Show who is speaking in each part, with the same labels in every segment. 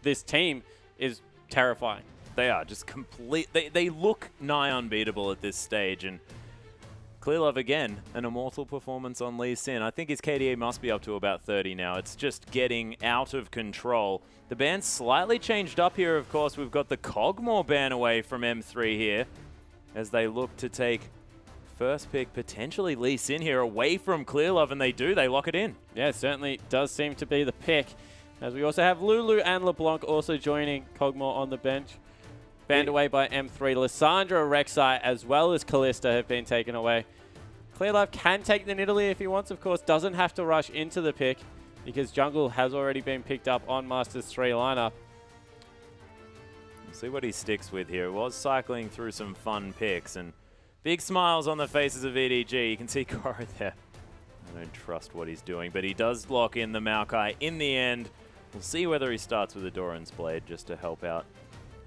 Speaker 1: this team is terrifying.
Speaker 2: They are just complete. They look nigh unbeatable at this stage, and Clearlove again, an immortal performance on Lee Sin. I think his KDA must be up to about 30 now. It's just getting out of control. The ban slightly changed up here, of course. We've got the Cogmore ban away from M3 here as they look to take first pick, potentially Lee Sin here, away from Clearlove, and they do. They lock it in.
Speaker 1: Yeah, it certainly does seem to be the pick. As we also have Lulu and LeBlanc also joining Cogmore on the bench. Banned away by M3. Lissandra, Rek'Sai, as well as Kalista have been taken away. Clearlove can take the Nidalee if he wants, of course. Doesn't have to rush into the pick because jungle has already been picked up on Master3 lineup.
Speaker 2: We'll see what he sticks with here. He was cycling through some fun picks and big smiles on the faces of EDG. You can see Korra there. I don't trust what he's doing, but he does lock in the Maokai in the end. We'll see whether he starts with a Doran's Blade just to help out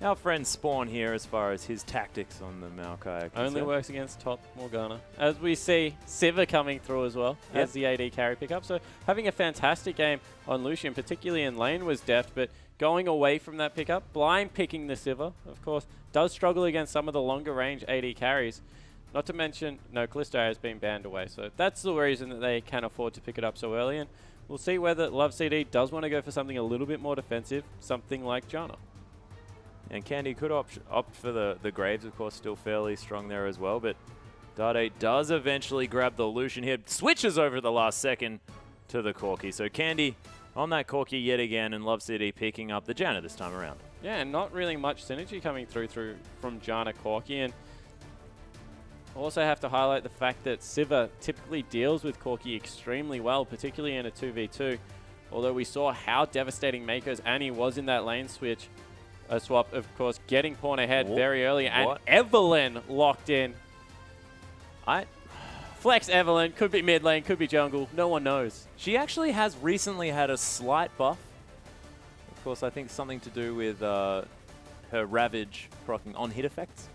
Speaker 2: our friend Spawn here as far as his tactics on the Maokai.
Speaker 1: Only works against top Morgana. As we see Sivir coming through as well as the AD carry pickup. So having a fantastic game on Lucian, particularly in lane, was deft, but going away from that pickup, blind picking the Sivir, of course, does struggle against some of the longer range AD carries. Not to mention, no, Kalista has been banned away. So that's the reason that they can afford to pick it up so early. And we'll see whether Love CD does want to go for something a little bit more defensive, something like Janna.
Speaker 2: And Candy could opt for the Graves, of course, still fairly strong there as well. But Dade does eventually grab the Lucian here. Switches over at the last second to the Corki. So Candy on that Corki yet again, and Love City picking up the Janna this time around.
Speaker 1: Yeah, and not really much synergy coming through from Janna Corki. And also have to highlight the fact that Sivir typically deals with Corki extremely well, particularly in a 2v2. Although we saw how devastating Mako's Annie was in that lane switch. A swap, of course, getting Pawn ahead very early, and Evelyn locked in. Flex Evelyn, could be mid lane, could be jungle, no one knows.
Speaker 2: She actually has recently had a slight buff. Of course, I think something to do with her Ravage proccing on hit effects,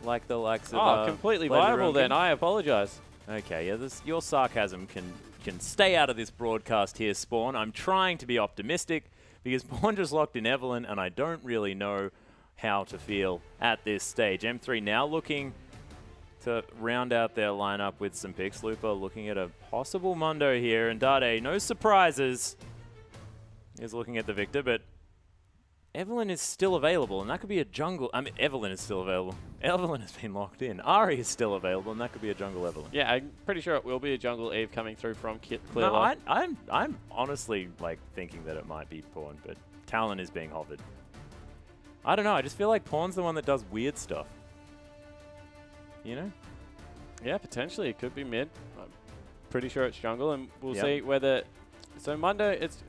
Speaker 2: like the likes of...
Speaker 1: Oh, completely viable then, I apologize.
Speaker 2: Okay, yeah, your sarcasm can stay out of this broadcast here, Spawn. I'm trying to be optimistic, because Pawn just locked in Evelyn, and I don't really know how to feel at this stage. M3 now looking to round out their lineup with some picks. Lupa looking at a possible Mundo here, and Dade, no surprises, is looking at the Victor, but Evelyn is still available, and that could be a jungle. I mean, Evelyn is still available. Evelyn has been locked in. Ahri is still available, and that could be a jungle Evelyn.
Speaker 1: Yeah, I'm pretty sure it will be a jungle Eve coming through from Clearlove.
Speaker 2: No, I'm honestly like thinking that it might be Pawn, but Talon is being hovered. I don't know. I just feel like Pawn's the one that does weird stuff. You know?
Speaker 1: Yeah, potentially it could be mid. I'm pretty sure it's jungle, and we'll see whether. So Mundo, it's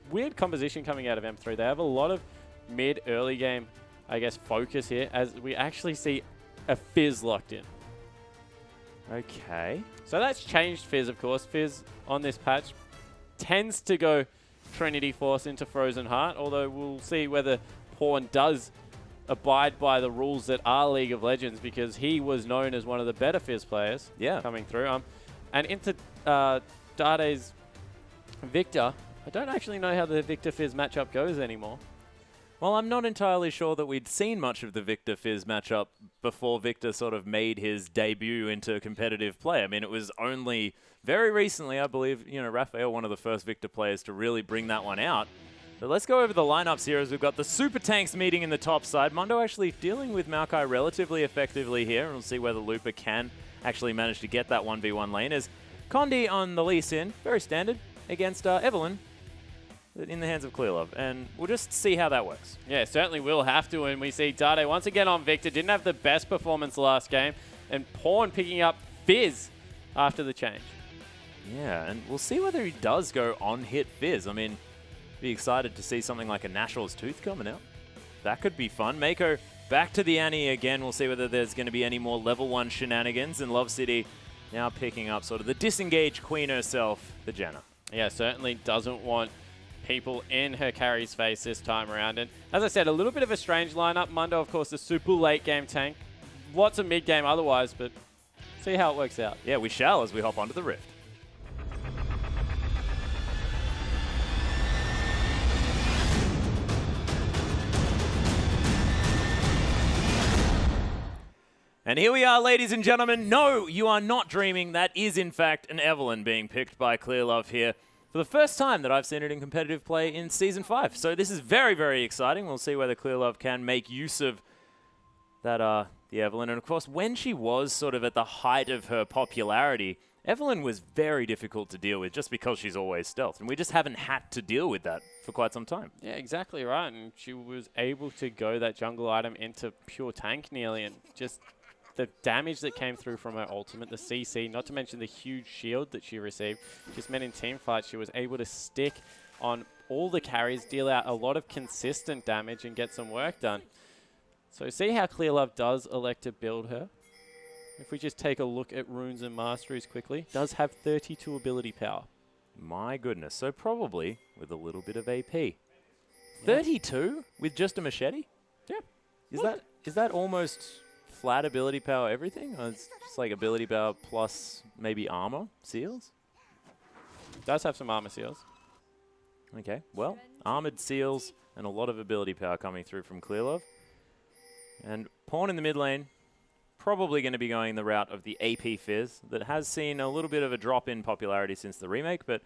Speaker 1: weird composition coming out of M3. They have a lot of mid early game, I guess, focus here as we actually see a Fizz locked in.
Speaker 2: Okay.
Speaker 1: So that's changed Fizz, of course. Fizz on this patch tends to go Trinity Force into Frozen Heart, although we'll see whether Pawn does abide by the rules that are League of Legends, because he was known as one of the better Fizz players coming through. And into Dade's Victor, I don't actually know how the Victor Fizz matchup goes anymore.
Speaker 2: Well, I'm not entirely sure that we'd seen much of the Victor Fizz matchup before Victor sort of made his debut into competitive play. I mean, it was only very recently, I believe, you know, Raphael, one of the first Victor players to really bring that one out. But let's go over the lineups here as we've got the Super Tanks meeting in the top side. Mundo actually dealing with Maokai relatively effectively here, and we'll see whether Lupa can actually manage to get that 1v1 lane. As Condi on the Lee Sin, very standard, against Evelyn, in the hands of Clearlove, and we'll just see how that works.
Speaker 1: Yeah, certainly will have to, and we see Dade once again on Victor. Didn't have the best performance last game, and Pawn picking up Fizz after the change.
Speaker 2: Yeah, and we'll see whether he does go on hit Fizz. I mean, be excited to see something like a National's Tooth coming out. That could be fun. Mako back to the Annie again. We'll see whether there's going to be any more level 1 shenanigans, and Love City now picking up sort of the disengaged queen herself, the Janna.
Speaker 1: Yeah, certainly doesn't want people in her carry's face this time around. And as I said, a little bit of a strange lineup. Mundo, of course, the super late game tank. Lots of mid game otherwise, but see how it works out.
Speaker 2: Yeah, we shall as we hop onto the Rift. And here we are, ladies and gentlemen. No, you are not dreaming. That is, in fact, an Evelynn being picked by Clearlove here for the first time that I've seen it in competitive play in Season 5. So this is very, very exciting. We'll see whether Clearlove can make use of that, the Evelynn. And, of course, when she was sort of at the height of her popularity, Evelynn was very difficult to deal with just because she's always stealth. And we just haven't had to deal with that for quite some time.
Speaker 1: Yeah, exactly right. And she was able to go that jungle item into pure tank nearly, and just the damage that came through from her ultimate, the CC, not to mention the huge shield that she received, just meant in team fights she was able to stick on all the carries, deal out a lot of consistent damage and get some work done. So see how Clearlove does elect to build her. If we just take a look at runes and masteries quickly, does have 32 ability power.
Speaker 2: My goodness. So probably with a little bit of AP.
Speaker 1: Yeah.
Speaker 2: 32 with just a machete?
Speaker 1: Yeah.
Speaker 2: Is that almost flat ability power everything? Or it's just like ability power plus maybe armor seals?
Speaker 1: Does have some armor seals.
Speaker 2: Okay, well, armored seals and a lot of ability power coming through from Clearlove. And Pawn in the mid lane, probably going to be going the route of the AP Fizz that has seen a little bit of a drop in popularity since the remake, but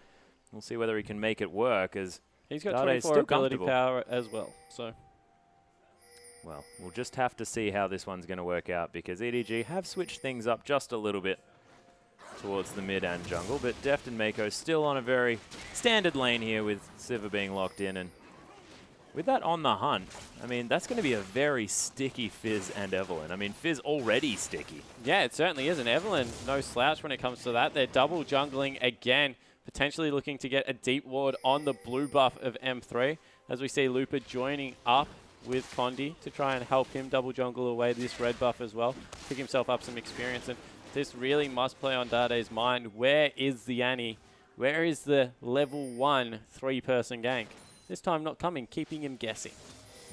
Speaker 2: we'll see whether he can make it work as
Speaker 1: He's got
Speaker 2: Dade's
Speaker 1: 24
Speaker 2: still
Speaker 1: ability
Speaker 2: comfortable.
Speaker 1: power as well. So
Speaker 2: Well, we'll just have to see how this one's going to work out because EDG have switched things up just a little bit towards the mid and jungle, but Deft and Mako still on a very standard lane here with Sivir being locked in. And with that on the hunt, I mean, that's going to be a very sticky Fizz and Evelynn. I mean, Fizz already sticky.
Speaker 1: yeah, it certainly is. And Evelynn, no slouch when it comes to that. They're double jungling again, potentially looking to get a deep ward on the blue buff of M3, as we see Lupa joining up with Condi to try and help him double jungle away this red buff as well, pick himself up some experience. And this really must play on Dade's mind. Where is the Annie? Where is the level 1 3-person gank? This time not coming, keeping him guessing.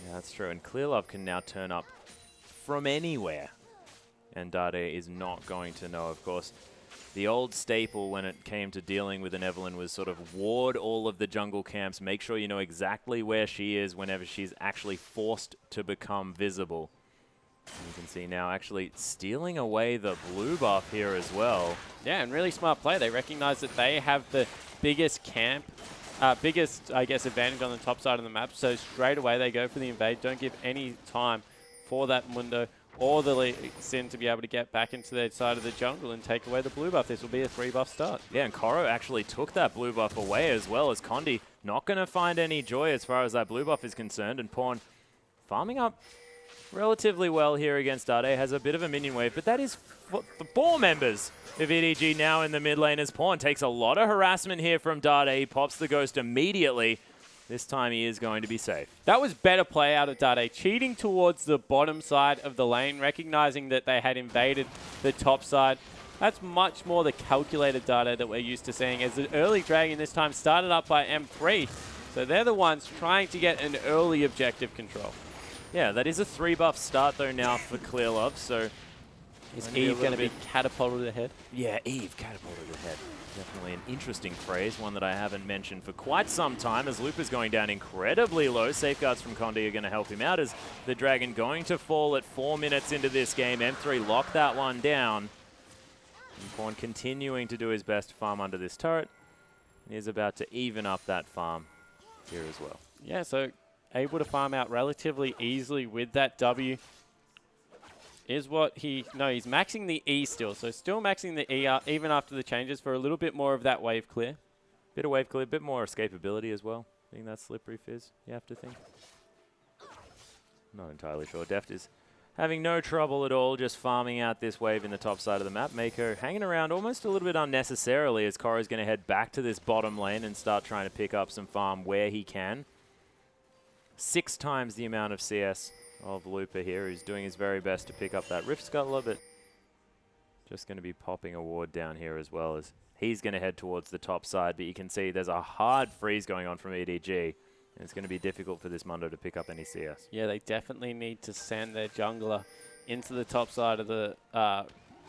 Speaker 2: Yeah, that's true. And Clearlove can now turn up from anywhere. And Dade is not going to know, of course. The old staple when it came to dealing with an Evelynn was sort of ward all of the jungle camps, make sure you know exactly where she is whenever she's actually forced to become visible. And you can see now actually stealing away the blue buff here as well.
Speaker 1: Yeah, and really smart play. They recognize that they have the biggest camp, biggest, I guess, advantage on the top side of the map. So straight away they go for the invade. Don't give any time for that Mundo or the Sin to be able to get back into their side of the jungle and take away the blue buff. This will be a 3-buff start.
Speaker 2: Yeah, and Koro actually took that blue buff away as well as Condi. Not going to find any joy as far as that blue buff is concerned. And Pawn farming up relatively well here against Dade. Has a bit of a minion wave, but that is what the 4 members of EDG now in the mid lane as Pawn takes a lot of harassment here from Dade. He pops the ghost immediately. This time he is going to be safe.
Speaker 1: That was better play out of Dade, cheating towards the bottom side of the lane, recognizing that they had invaded the top side. That's much more the calculated Dade that we're used to seeing, as the early Dragon this time started up by M3. So they're the ones trying to get an early objective control.
Speaker 2: Yeah, that is a 3-buff start though now for Clearlove, so
Speaker 1: Is Eve going to be catapulted ahead?
Speaker 2: Yeah, Eve catapulted ahead. Definitely an interesting phrase, one that I haven't mentioned for quite some time, as Lupa's going down incredibly low. Safeguards from Condi are going to help him out, as the Dragon going to fall at 4 minutes into this game. M3 locked that one down. And Pawn continuing to do his best to farm under this turret. He's about to even up that farm here as well.
Speaker 1: Yeah, so able to farm out relatively easily with that W. Is what he's maxing the E still. So still maxing the E even after the changes for a little bit more of that wave clear.
Speaker 2: Bit of wave clear, bit more escapability as well. Being that slippery Fizz, you have to think. Not entirely sure. Deft is having no trouble at all, just farming out this wave in the top side of the map. Mako hanging around almost a little bit unnecessarily, as Koro's going to head back to this bottom lane and start trying to pick up some farm where he can. 6 times the amount of CS of Lupa here, who's doing his very best to pick up that Rift Scuttler, but just going to be popping a ward down here as well, as he's going to head towards the top side. But you can see there's a hard freeze going on from EDG, and it's going to be difficult for this Mundo to pick up any CS.
Speaker 1: Yeah, they definitely need to send their jungler into the top side of the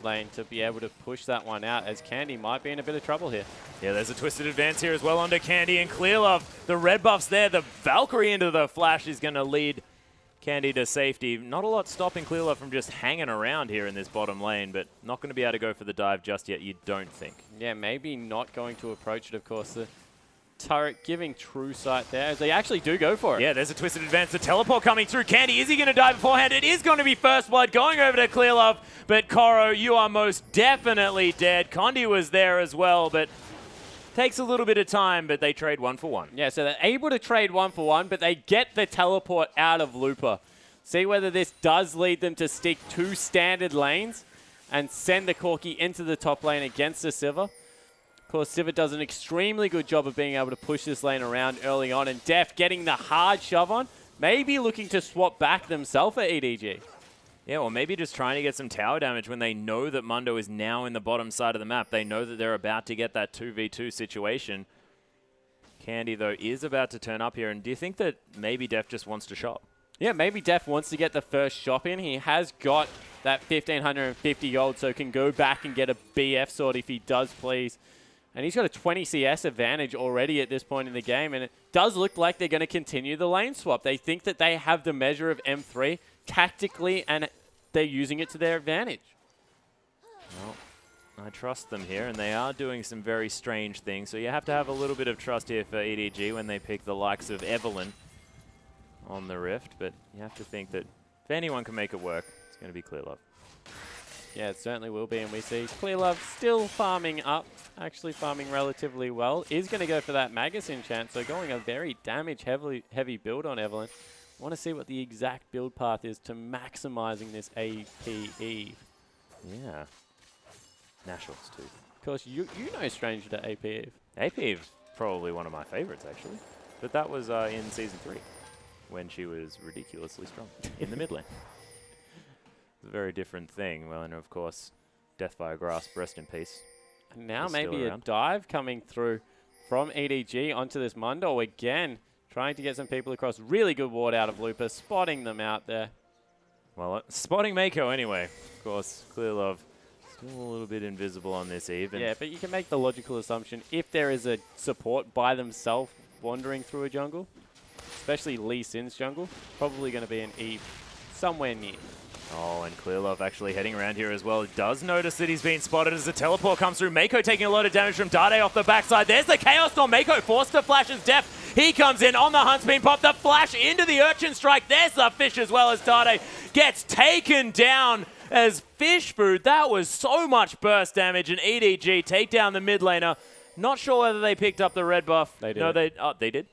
Speaker 1: lane to be able to push that one out, as Candy might be in a bit of trouble here.
Speaker 2: Yeah, there's a twisted advance here as well onto Candy and Clearlove. The red buff's there. The Valkyrie into the flash is going to lead Candy to safety. Not a lot stopping Clearlove from just hanging around here in this bottom lane, but not going to be able to go for the dive just yet, you don't think.
Speaker 1: Yeah, maybe not going to approach it, of course. The turret giving true sight there, as they actually do go for it.
Speaker 2: Yeah, there's a twisted advance. The teleport coming through. Candy, is he going to die beforehand? It is going to be first blood going over to Clearlove, but Koro, you are most definitely dead. Condi was there as well, but takes a little bit of time, but they trade 1 for 1.
Speaker 1: Yeah, so they're able to trade 1 for 1, but they get the teleport out of Looper. See whether this does lead them to stick 2 standard lanes and send the Corki into the top lane against the Sivir. Of course, Sivir does an extremely good job of being able to push this lane around early on, and Def getting the hard shove on, maybe looking to swap back themselves at EDG.
Speaker 2: Yeah, or maybe just trying to get some tower damage when they know that Mundo is now in the bottom side of the map. They know that they're about to get that 2v2 situation. Candy, though, is about to turn up here. And do you think that maybe Def just wants to shop?
Speaker 1: Yeah, maybe Def wants to get the first shop in. He has got that 1,550 gold, so can go back and get a BF sword if he does please. And he's got a 20 CS advantage already at this point in the game. And it does look like they're going to continue the lane swap. They think that they have the measure of M3 tactically, and they're using it to their advantage.
Speaker 2: Well, I trust them here, and they are doing some very strange things. So you have to have a little bit of trust here for EDG when they pick the likes of Evelyn on the Rift. But you have to think that if anyone can make it work, it's going to be Clearlove.
Speaker 1: Yeah, it certainly will be, and we see Clearlove still farming up, actually farming relatively well. Is going to go for that Magus enchant, so going a very damage-heavy build on Evelyn. Want to see what the exact build path is to maximizing this AP Eve.
Speaker 2: Yeah. Nashor's too.
Speaker 1: Of course, you know Stranger to AP Eve.
Speaker 2: AP Eve's probably one of my favorites, actually. But that was in Season 3, when she was ridiculously strong in the mid lane. It's a very different thing. Well, and of course, Death by a Grasp, rest in peace.
Speaker 1: And now maybe a dive coming through from EDG onto this Mundo again. Trying to get some people across. Really good ward out of Looper, spotting them out there.
Speaker 2: Well, spotting Mako anyway. Of course, Clearlove still a little bit invisible on this Eve.
Speaker 1: Yeah, but you can make the logical assumption if there is a support by themselves wandering through a jungle, especially Lee Sin's jungle, probably going to be an Eve somewhere near.
Speaker 2: Oh, and Clearlove actually heading around here as well. He does notice that he's been spotted as the teleport comes through. Mako taking a lot of damage from Dade off the backside. There's the Chaos Storm. Mako forced to flash his Def. He comes in on the Huntsman pop. The flash into the Urchin Strike. There's the fish as well as Dade gets taken down as fish food. That was so much burst damage. And EDG take down the mid laner. Not sure whether they picked up the red buff.
Speaker 1: They did.
Speaker 2: No, they did.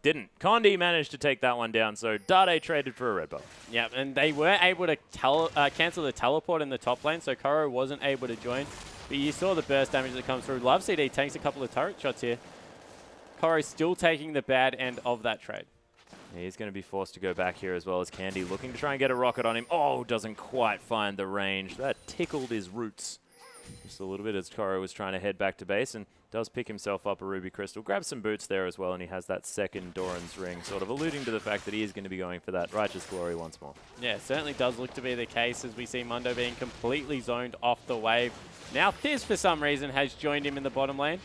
Speaker 2: Didn't. Condi managed to take that one down, so Dade traded for a red buff.
Speaker 1: Yeah, and they were able to cancel the teleport in the top lane, so Koro wasn't able to join. But you saw the burst damage that comes through. Love CD takes a couple of turret shots here. Koro still taking the bad end of that trade.
Speaker 2: Yeah, he's going to be forced to go back here as well as Candy, looking to try and get a rocket on him. Oh, doesn't quite find the range. That tickled his roots just a little bit as Koro was trying to head back to base, and does pick himself up a Ruby Crystal. Grabs some boots there as well, and he has that second Doran's Ring, sort of alluding to the fact that he is going to be going for that Righteous Glory once more. Yeah,
Speaker 1: it certainly does look to be the case as we see Mundo being completely zoned off the wave. Now Fizz, for some reason, has joined him in the bottom lane.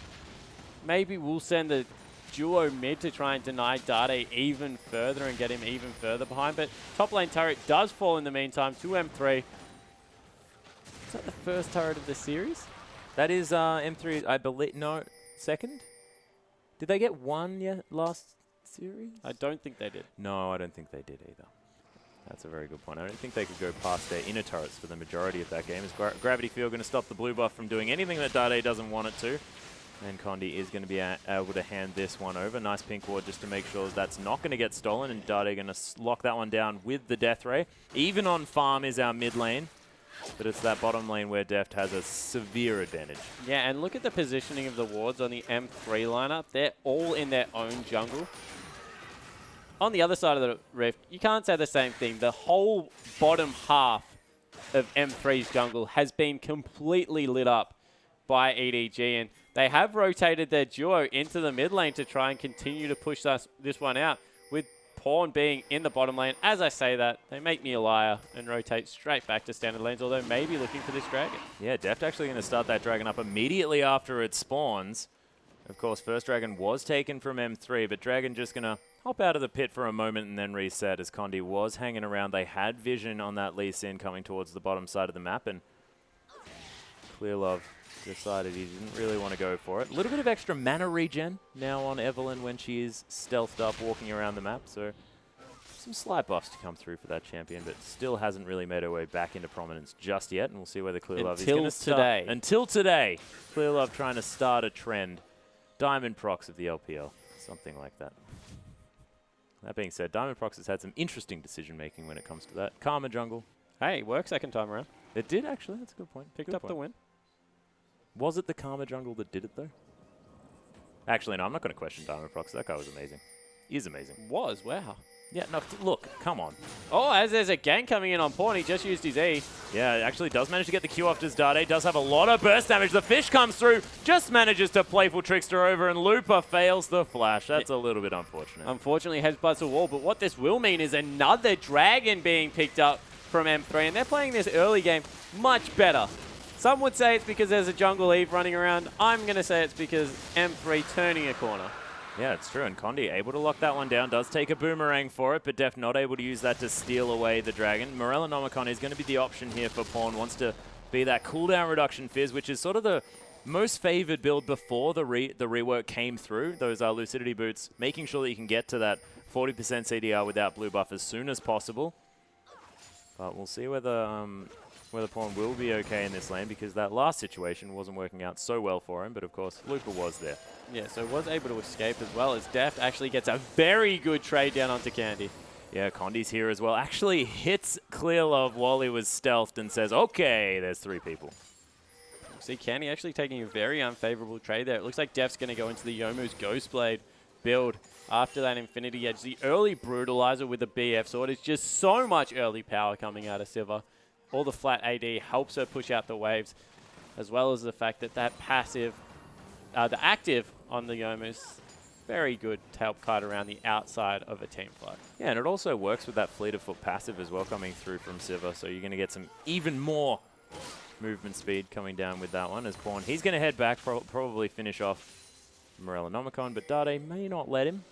Speaker 1: Maybe we'll send the duo mid to try and deny Dade even further and get him even further behind. But top lane turret does fall in the meantime to M3. Is that the first turret of the series?
Speaker 2: That is M3, I believe. No, second? Did they get one yet last series?
Speaker 1: I don't think they did.
Speaker 2: No, I don't think they did either. That's a very good point. I don't think they could go past their inner turrets for the majority of that game. Is Gravity Field going to stop the blue buff from doing anything that Dade doesn't want it to? And Condi is going to be able to hand this one over. Nice pink ward just to make sure that's not going to get stolen. And Dade going to lock that one down with the Death Ray. Even on farm is our mid lane. But it's that bottom lane where Deft has a severe advantage.
Speaker 1: Yeah, and look at the positioning of the wards on the M3 lineup. They're all in their own jungle. On the other side of the Rift, you can't say the same thing. The whole bottom half of M3's jungle has been completely lit up by EDG, and they have rotated their duo into the mid lane to try and continue to push this one out, with Pawn being in the bottom lane. As I say that, they make me a liar and rotate straight back to standard lanes, although maybe looking for this dragon.
Speaker 2: Yeah, Deft actually going to start that dragon up immediately after it spawns. Of course, first dragon was taken from M3, but dragon just going to hop out of the pit for a moment and then reset as Condi was hanging around. They had vision on that Lee Sin coming towards the bottom side of the map, and Clearlove decided he didn't really want to go for it. A little bit of extra mana regen now on Evelyn when she is stealthed up walking around the map, so some slight buffs to come through for that champion, but still hasn't really made her way back into prominence just yet, and we'll see whether Clearlove is going to start. Until today. Clearlove trying to start a trend. Diamond Prox of the LPL, something like that. That being said, Diamond Prox has had some interesting decision-making when it comes to that. Karma jungle.
Speaker 1: Hey, it worked second time around.
Speaker 2: It did, actually. That's a good point.
Speaker 1: Picked up the win.
Speaker 2: Was it the Karma jungle that did it, though? Actually, no, I'm not going to question Diamond Prox. That guy was amazing. He is amazing.
Speaker 1: Wow.
Speaker 2: Yeah, no, look, come on.
Speaker 1: Oh, as there's a gank coming in on Pawn, he just used his E.
Speaker 2: Yeah, it actually does manage to get the Q off Dade. Does have a lot of burst damage. The fish comes through, just manages to Playful Trickster over, and Looper fails the flash. That's a little bit unfortunate.
Speaker 1: Unfortunately, headbutts the wall, but what this will mean is another dragon being picked up from M3, and they're playing this early game much better. Some would say it's because there's a jungle Eve running around. I'm going to say it's because M3 turning a corner.
Speaker 2: Yeah, it's true, and Condi able to lock that one down, does take a boomerang for it, but Def not able to use that to steal away the dragon. Morellonomicon is going to be the option here for Pawn, wants to be that cooldown reduction Fizz, which is sort of the most favored build before the rework came through. Those are Lucidity Boots, making sure that you can get to that 40% CDR without blue buff as soon as possible. But we'll see whether Pawn will be okay in this lane, because that last situation wasn't working out so well for him, but of course Looper was there.
Speaker 1: Yeah, so was able to escape as well as Deft actually gets a very good trade down onto Candy.
Speaker 2: Yeah, Condi's here as well. Actually hits Clearlove while he was stealthed and says, okay, there's 3 people.
Speaker 1: See, Candy actually taking a very unfavorable trade there. It looks like Deft's going to go into the Youmuu's Ghostblade build after that Infinity Edge. The early Brutalizer with the BF Sword is just so much early power coming out of Sivir. All the flat AD helps her push out the waves, as well as the fact that that passive, the active on the Youmuu's, very good to help kite around the outside of a team fight.
Speaker 2: Yeah, and it also works with that Fleet of Foot passive as well coming through from Sivir, so you're going to get some even more movement speed coming down with that one as Pawn. He's going to head back, probably finish off Morellonomicon, but Dade may not let him.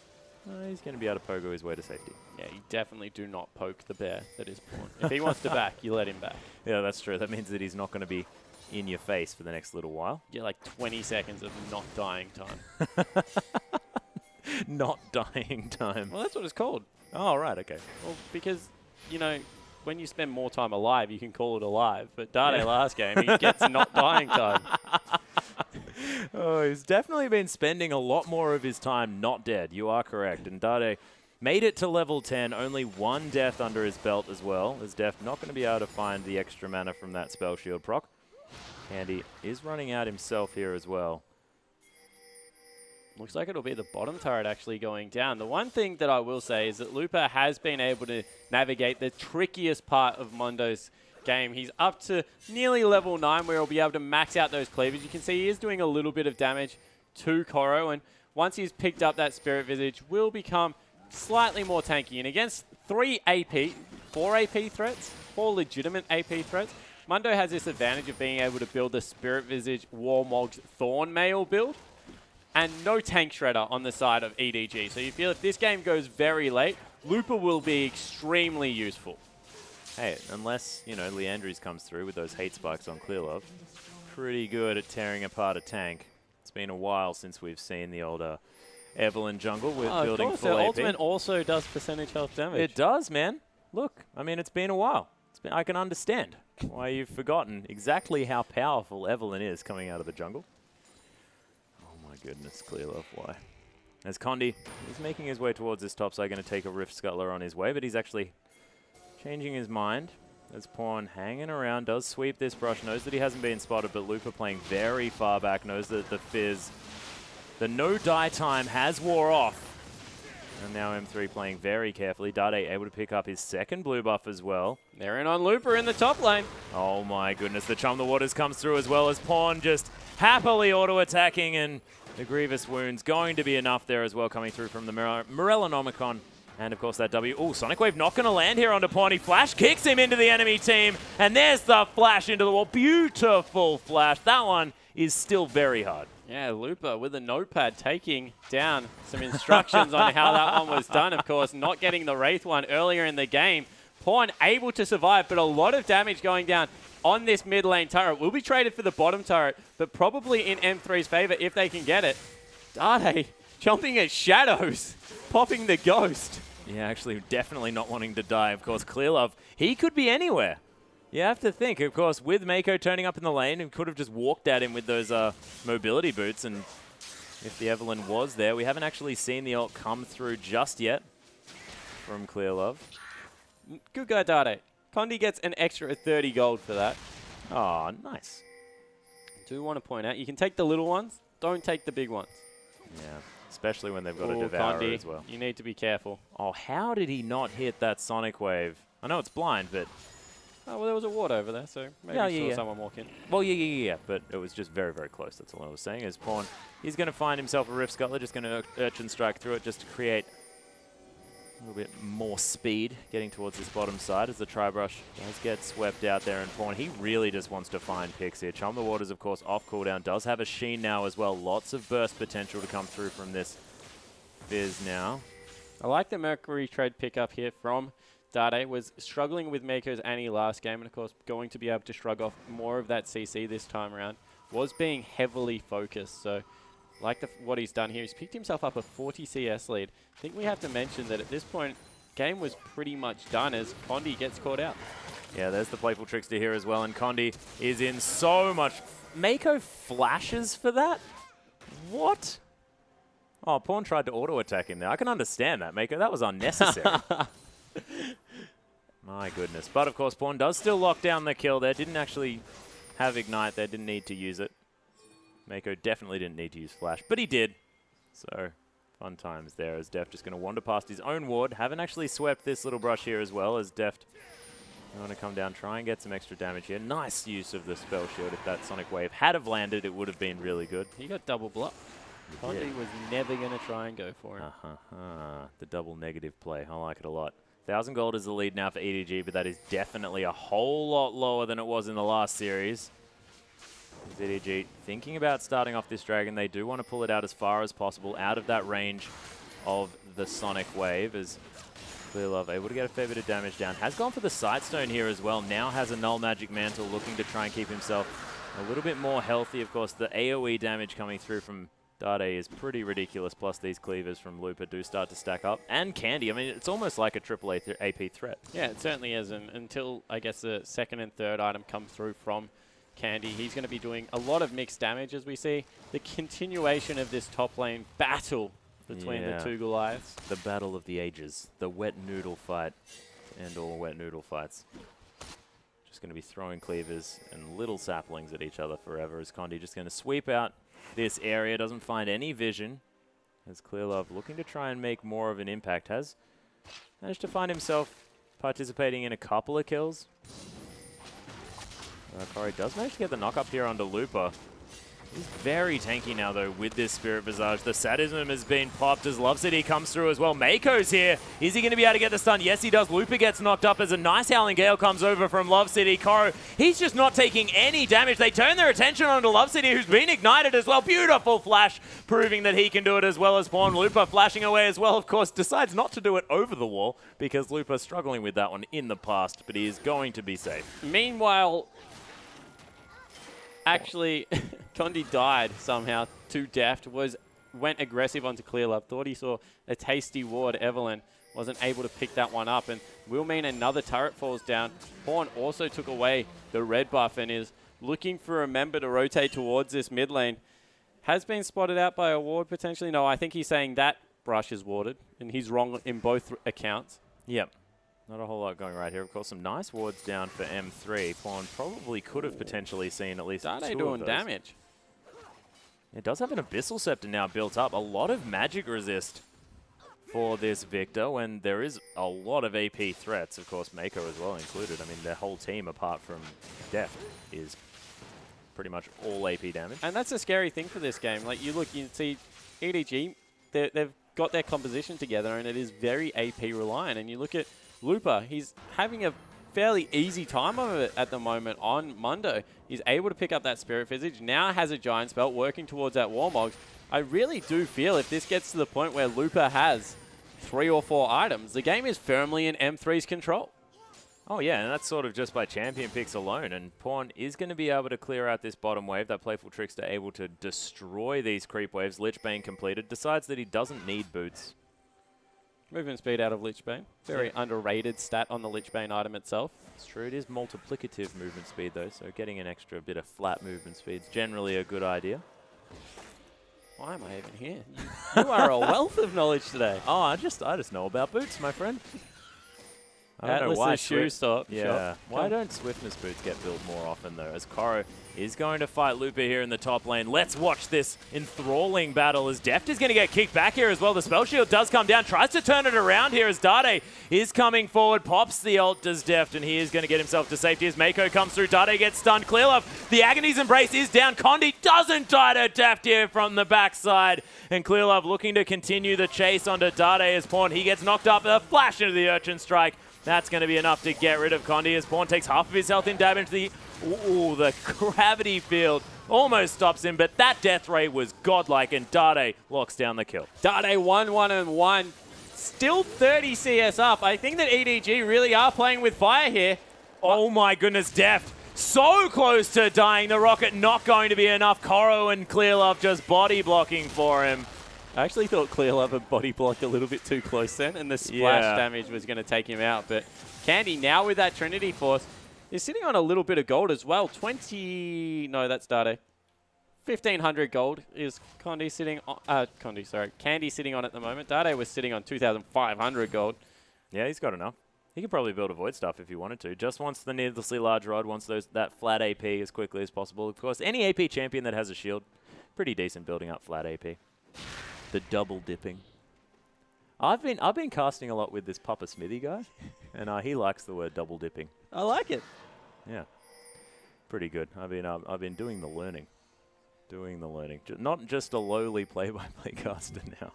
Speaker 2: He's going to be able to pogo his way to safety.
Speaker 1: Yeah, you definitely do not poke the bear that is Pawn. If he wants to back, you let him back.
Speaker 2: Yeah, that's true. That means that he's not going to be in your face for the next little while.
Speaker 1: You get like 20 seconds of not dying time.
Speaker 2: Not dying time.
Speaker 1: Well, that's what it's called.
Speaker 2: Oh, right, okay.
Speaker 1: Well, because, you know, when you spend more time alive, you can call it alive. But Dade last game, he gets not dying time.
Speaker 2: Oh, he's definitely been spending a lot more of his time not dead. You are correct. And Dade made it to level 10, only 1 death under his belt as well, as Def not going to be able to find the extra mana from that spell shield proc. Candy is running out himself here as well.
Speaker 1: Looks like it'll be the bottom turret actually going down. The one thing that I will say is that Looper has been able to navigate the trickiest part of Mondo's game. He's up to nearly level 9 where he'll be able to max out those cleavers. You can see he is doing a little bit of damage to Koro, and once he's picked up that Spirit Visage, will become slightly more tanky. And against 4 AP threats, 4 legitimate AP threats, Mundo has this advantage of being able to build the Spirit Visage Warmog's Thorn Mail build, and no Tank Shredder on the side of EDG. So you feel if this game goes very late, Looper will be extremely useful.
Speaker 2: Hey, unless, you know, Leandries comes through with those hate spikes on Clearlove. Pretty good at tearing apart a tank. It's been a while since we've seen the older Evelyn jungle with building full AP.
Speaker 1: Ultimate also does percentage health damage.
Speaker 2: It does, man. Look, I mean, it's been a while. I can understand why you've forgotten exactly how powerful Evelyn is coming out of the jungle. Oh my goodness, Clearlove, why? As Condi is making his way towards this top side, going to take a Rift Scuttler on his way, but he's actually changing his mind. As Pawn hanging around, does sweep this brush, knows that he hasn't been spotted, but Looper playing very far back, knows that the Fizz, the no die time has wore off. And now M3 playing very carefully. Dade able to pick up his second blue buff as well.
Speaker 1: They're in on Looper in the top lane.
Speaker 2: Oh my goodness, the Chum the Waters comes through as well as Pawn just happily auto-attacking, and the Grievous Wound's going to be enough there as well coming through from the Morellonomicon. And, of course, that W. Oh, Sonic Wave not going to land here onto Pawn. He flash kicks him into the enemy team. And there's the flash into the wall. Beautiful flash. That one is still very hard.
Speaker 1: Yeah, Lupa with a notepad taking down some instructions on how that one was done. Of course, not getting the Wraith one earlier in the game. Pawn able to survive, but a lot of damage going down on this mid lane turret. Will be traded for the bottom turret, but probably in M3's favor if they can get it. Dade jumping at shadows, popping the ghost.
Speaker 2: Yeah, actually definitely not wanting to die. Of course, Clearlove, he could be anywhere. You have to think, of course, with Mako turning up in the lane, he could have just walked at him with those mobility boots, and if the Evelynn was there, we haven't actually seen the ult come through just yet from Clearlove.
Speaker 1: Good guy, Dade. Condi gets an extra 30 gold for that.
Speaker 2: Oh, nice.
Speaker 1: Do want to point out, you can take the little ones, don't take the big ones.
Speaker 2: Yeah, especially when they've got a Devourer
Speaker 1: Condi,
Speaker 2: as well.
Speaker 1: You need to be careful.
Speaker 2: Oh, how did he not hit that Sonic Wave? I know it's blind, but...
Speaker 1: Oh, well, there was a ward over there, so maybe you saw someone walk in.
Speaker 2: Well, yeah, but it was just very, very close. That's all I was saying. Is Pawn, he's going to find himself a Rift Scuttler, just going to Urchin Strike through it just to create a little bit more speed getting towards this bottom side as the Tri-Brush does get swept out there. And Pawn, he really just wants to find picks here. Chum the Waters, of course, off cooldown, does have a Sheen now as well. Lots of burst potential to come through from this Fizz now.
Speaker 1: I like the Mercury trade pickup here from Dade. Was struggling with Mako's Annie last game, and of course going to be able to shrug off more of that CC this time around. Was being heavily focused, so like what he's done here. He's picked himself up a 40 CS lead. I think we have to mention that at this point, game was pretty much done as Condi gets caught out.
Speaker 2: Yeah, there's the Playful Trickster here as well, and Condi is in so much... Mako flashes for that? What? Oh, Pawn tried to auto-attack him there. I can understand that, Mako. That was unnecessary. My goodness. But, of course, Pawn does still lock down the kill there. Didn't actually have Ignite there. Didn't need to use it. Mako definitely didn't need to use Flash, but he did. So, fun times there as Deft just going to wander past his own ward. Haven't actually swept this little brush here as well as Deft going to come down, try and get some extra damage here. Nice use of the spell shield. If that Sonic Wave had have landed, it would have been really good.
Speaker 1: He got double block. Condi was never going to try and go for it.
Speaker 2: The double negative play. I like it a lot. 1,000 gold is the lead now for EDG, but that is definitely a whole lot lower than it was in the last series. EDG thinking about starting off this Dragon. They do want to pull it out as far as possible, out of that range of the Sonic Wave, as Clearlove able to get a fair bit of damage down. Has gone for the Sightstone here as well. Now has a Null Magic Mantle, looking to try and keep himself a little bit more healthy. Of course, the AoE damage coming through from Dade is pretty ridiculous, plus these cleavers from Lupa do start to stack up. And Candy, I mean, it's almost like a triple AP threat.
Speaker 1: Yeah, it certainly is, and until, I guess, the second and third item come through from Candy, he's going to be doing a lot of mixed damage, as we see the continuation of this top lane battle between the two Goliaths.
Speaker 2: The battle of the ages, the wet noodle fight, and all wet noodle fights. Just going to be throwing cleavers and little saplings at each other forever, as Condi just going to sweep out this area, doesn't find any vision, as Clearlove looking to try and make more of an impact. Has managed to find himself participating in a couple of kills. Corey does manage to get the knock up here onto Lupa. He's very tanky now, though, with this Spirit Visage. The Sadism has been popped as Love City comes through as well. Mako's here. Is he going to be able to get the stun? Yes, he does. Lupa gets knocked up as a nice Howling Gale comes over from Love City. Koro, he's just not taking any damage. They turn their attention onto Love City, who's been ignited as well. Beautiful flash, proving that he can do it as well as Pawn. Lupa flashing away as well, of course, decides not to do it over the wall because Lupa's struggling with that one in the past, but he is going to be safe.
Speaker 1: Meanwhile, actually, Condi died somehow to Deft, went aggressive onto Clearlove, thought he saw a tasty ward. Evelynn wasn't able to pick that one up, and will mean another turret falls down. Pawn also took away the red buff and is looking for a member to rotate towards this mid lane. Has been spotted out by a ward potentially. No, I think he's saying that brush is warded, and he's wrong in both accounts.
Speaker 2: Yep. Not a whole lot going right here. Of course, some nice wards down for M3. Pawn probably could have potentially seen at least
Speaker 1: Dade
Speaker 2: two
Speaker 1: doing
Speaker 2: of those.
Speaker 1: Damage.
Speaker 2: It does have an Abyssal Scepter now built up. A lot of magic resist for this Victor when there is a lot of AP threats. Of course, Mako as well included. I mean, their whole team, apart from Deft, is pretty much all AP damage.
Speaker 1: And that's a scary thing for this game. Like, you see EDG, they've got their composition together, and it is very AP reliant. And you look at Lupa, he's having a fairly easy time of it at the moment on Mundo. He's able to pick up that Spirit Visage, now has a Giant Spell working towards that Warmog. I really do feel if this gets to the point where Looper has 3 or 4 items, the game is firmly in M3's control.
Speaker 2: Oh yeah, and that's sort of just by champion picks alone, and Pawn is going to be able to clear out this bottom wave. That Playful Trickster able to destroy these creep waves. Lich Bane completed, decides that he doesn't need boots.
Speaker 1: Movement speed out of Lich Bane. Very underrated stat on the Lich Bane item itself.
Speaker 2: It's true, it is multiplicative movement speed though, so getting an extra bit of flat movement speed is generally a good idea.
Speaker 1: Why am I even here? You are a wealth of knowledge today.
Speaker 2: Oh, I just know about boots, my friend. I don't know why.
Speaker 1: Shoe stop.
Speaker 2: Yeah. Why don't Swiftness boots get built more often, though? As Koro is going to fight Looper here in the top lane. Let's watch this enthralling battle as Deft is going to get kicked back here as well. The spell shield does come down. Tries to turn it around here as Dade is coming forward. Pops the ult, does Deft, and he is going to get himself to safety as Mako comes through. Dade gets stunned. Clearlove, the Agony's Embrace is down. Condi doesn't die to Deft here from the backside. And Clearlove looking to continue the chase onto Dade as Pawn. He gets knocked up with a flash into the Urchin Strike. That's going to be enough to get rid of Condi as Pawn takes half of his health in damage. The gravity field almost stops him, but that death ray was godlike, and Dade locks down the kill.
Speaker 1: Dade 1-1-1. Still 30 CS up. I think that EDG really are playing with fire here.
Speaker 2: Oh my goodness, Deft. So close to dying. The rocket not going to be enough. Koro and Clearlove just body blocking for him.
Speaker 1: I actually thought Clearlove had body blocked a little bit too close then, and the splash damage was going to take him out. But Candy, now with that Trinity Force, is sitting on a little bit of gold as well. 20... No, that's Dade. 1,500 gold is Candy sitting on... Candy sitting on at the moment. Dade was sitting on 2,500 gold.
Speaker 2: Yeah, he's got enough. He could probably build a Void Staff if he wanted to. Just wants the needlessly large rod, wants that flat AP as quickly as possible. Of course, any AP champion that has a shield, pretty decent building up flat AP. The double dipping. I've been casting a lot with this Papa Smithy guy, and he likes the word double dipping.
Speaker 1: I like it.
Speaker 2: Yeah, pretty good. I've been doing the learning, not just a lowly play-by-play caster now.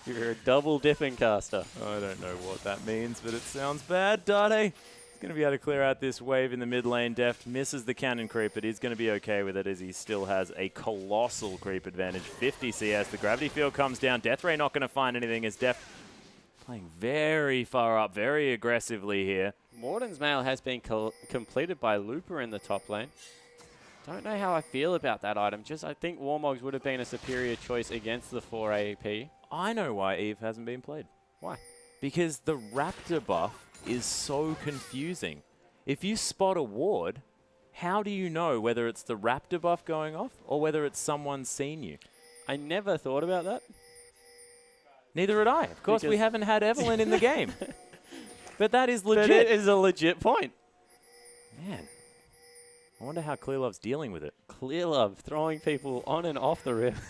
Speaker 1: You're a double dipping caster.
Speaker 2: I don't know what that means, but it sounds bad. Dade is going to be able to clear out this wave in the mid lane. Deft misses the cannon creep, but he's going to be okay with it as he still has a colossal creep advantage. 50 CS. The gravity field comes down. Deathray not going to find anything as Deft playing very far up, very aggressively here.
Speaker 1: Morden's Mail has been completed by Looper in the top lane. Don't know how I feel about that item. I think Warmogs would have been a superior choice against the 4 AP.
Speaker 2: I know why Eve hasn't been played.
Speaker 1: Why?
Speaker 2: Because the Raptor buff is so confusing. If you spot a ward, how do you know whether it's the Raptor buff going off or whether it's someone seen you?
Speaker 1: I never thought about that.
Speaker 2: Neither had I. Of course, we haven't had Evelyn in the game. But that is legit.
Speaker 1: But it is a legit point.
Speaker 2: Man, I wonder how Clearlove's dealing with it.
Speaker 1: Clearlove throwing people on and off the rift.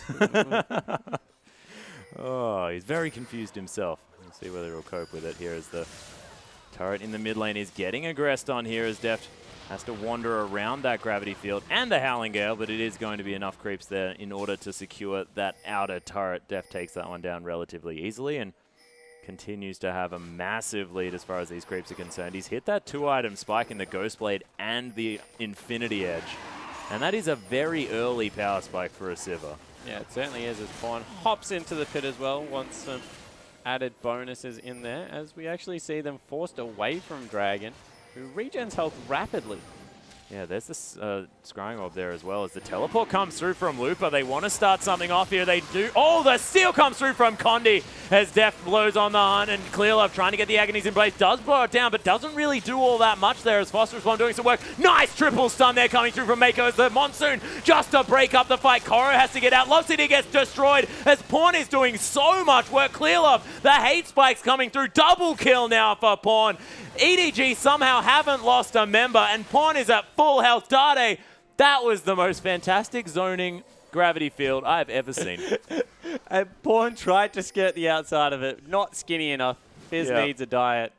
Speaker 2: Oh, he's very confused himself. We'll see whether he'll cope with it here as the turret in the mid lane is getting aggressed on here as Deft has to wander around that gravity field and the Howling Gale, but it is going to be enough creeps there in order to secure that outer turret. Deft takes that one down relatively easily and continues to have a massive lead as far as these creeps are concerned. He's hit that 2-item spike in the Ghost Blade and the Infinity Edge, and that is a very early power spike for a Sivir.
Speaker 1: Yeah, it certainly is as Pawn hops into the pit as well, wants some added bonuses in there as we actually see them forced away from Dragon, who regens health rapidly. Yeah, there's this Scrying Orb there as well as the teleport comes through from Looper. They want to start something off here. They do. Oh, the steal comes through from Condi as Deft blows on the hunt, and Clearlove trying to get the Agonies in place. Does blow it down, but doesn't really do all that much there as Phosphorus Bomb doing some work. Nice triple stun there coming through from Mako as the Monsoon just to break up the fight. Koro has to get out. Love City gets destroyed as Pawn is doing so much work. Clearlove, the hate spikes coming through. Double kill now for Pawn. EDG somehow haven't lost a member, and Pawn is at full health. Dade, that was the most fantastic zoning gravity field I've ever seen. And Pawn tried to skirt the outside of it, not skinny enough. Fizz needs a diet.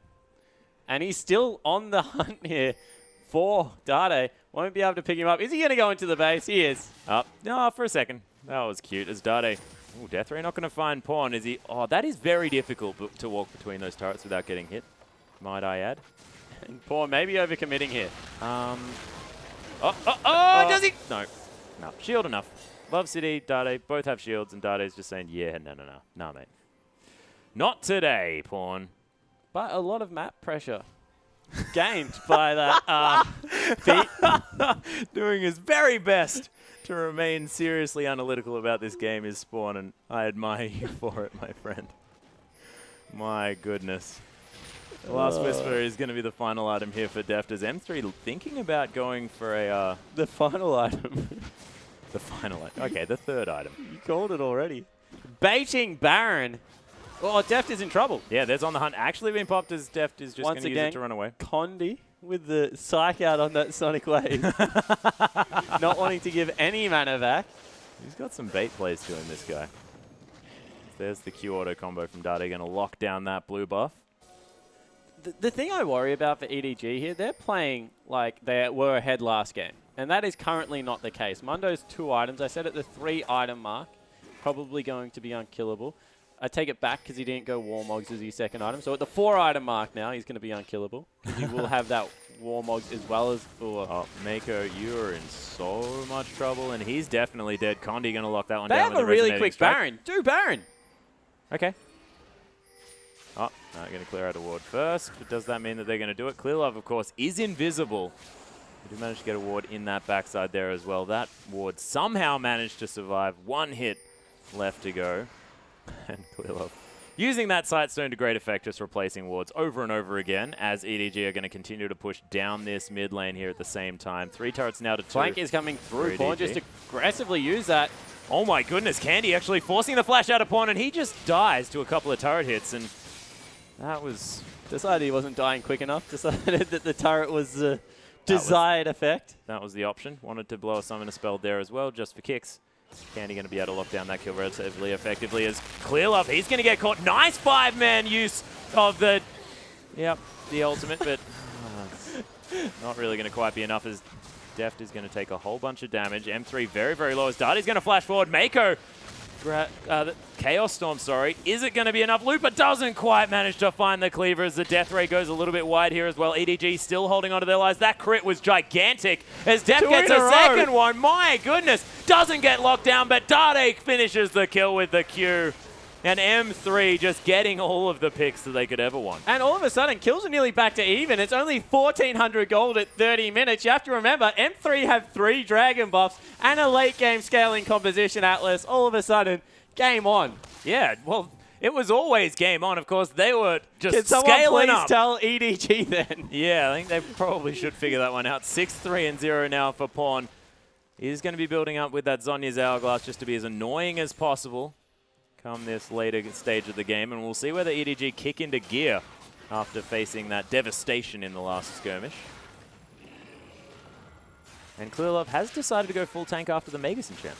Speaker 1: And he's still on the hunt here for Dade. Won't be able to pick him up. Is he going to go into the base? He is.
Speaker 2: Up. No, for a second. That was cute as Dade. Oh, Deathray not going to find Pawn, is he? Oh, that is very difficult to walk between those turrets without getting hit, might I add.
Speaker 1: And Pawn maybe overcommitting here.
Speaker 2: Does he? No. Shield enough. Love City, Dade, both have shields, and Dade's just saying, yeah, no, mate. Not today, Pawn.
Speaker 1: But a lot of map pressure gained by that beat.
Speaker 2: Doing his very best to remain seriously analytical about this game is Spawn, and I admire you for it, my friend. My goodness. The Last Whisper is going to be the final item here for Deft. Is M3 thinking about going for a...
Speaker 1: the final item.
Speaker 2: The final item. Okay, the third item.
Speaker 1: You called it already. Baiting Baron. Oh, Deft is in trouble.
Speaker 2: Yeah, there's on the hunt actually been popped as Deft is just going to use it to run away.
Speaker 1: Condi with the psych out on that Sonic Wave. Not wanting to give any mana back.
Speaker 2: He's got some bait plays to him, this guy. There's the Q auto combo from Dade, going to lock down that blue buff.
Speaker 1: The thing I worry about for EDG here, they're playing like they were ahead last game. And that is currently not the case. Mundo's 2 items. I said at the 3 item mark, probably going to be unkillable. I take it back because he didn't go Warmogs as his second item. So at the 4 item mark now, he's going to be unkillable. He will have that Warmogs as well as... Oh,
Speaker 2: Mako, you are in so much trouble, and he's definitely dead. Condi going to lock that one
Speaker 1: they
Speaker 2: down.
Speaker 1: They have a really quick Baron. Do Baron.
Speaker 2: Okay. Oh, no, going to clear out a ward first. But does that mean that they're going to do it? Clearlove, of course, is invisible. They do manage to get a ward in that backside there as well. That ward somehow managed to survive. 1 hit left to go. And Clearlove using that Sightstone to great effect, just replacing wards over and over again as EDG are going to continue to push down this mid lane here at the same time. 3 turrets now to 2.
Speaker 1: Flank is coming through. Pawn just aggressively use that.
Speaker 2: Oh my goodness, Candy actually forcing the flash out of Pawn, and he just dies to a couple of turret hits, and that was...
Speaker 1: Decided he wasn't dying quick enough. Decided that the turret was the desired effect.
Speaker 2: That was the option. Wanted to blow a summoner spell there as well, just for kicks. Candy going to be able to lock down that kill relatively effectively as Clearlove. He's going to get caught. Nice 5-man use of the ultimate, but not really going to quite be enough as Deft is going to take a whole bunch of damage. M3 very, very low as Darty's going to flash forward. Mako, Chaos Storm, sorry. Is it going to be enough? Looper doesn't quite manage to find the cleaver as the death ray goes a little bit wide here as well. EDG still holding onto their lives. That crit was gigantic as Deft gets a second one. My goodness. Doesn't get locked down, but Dade finishes the kill with the Q. And M3 just getting all of the picks that they could ever want.
Speaker 1: And all of a sudden, kills are nearly back to even. It's only 1,400 gold at 30 minutes. You have to remember, M3 have 3 dragon buffs and a late game scaling composition atlas. All of a sudden, game on.
Speaker 2: Yeah, well, it was always game on. Of course, they were just
Speaker 1: scaling
Speaker 2: up.
Speaker 1: Please tell EDG then.
Speaker 2: Yeah, I think they probably should figure that one out. 6-3-0 now for Pawn. He's going to be building up with that Zhonya's Hourglass just to be as annoying as possible come this later stage of the game, and we'll see whether EDG kick into gear after facing that devastation in the last skirmish. And Clearlove has decided to go full tank after the Magus enchant.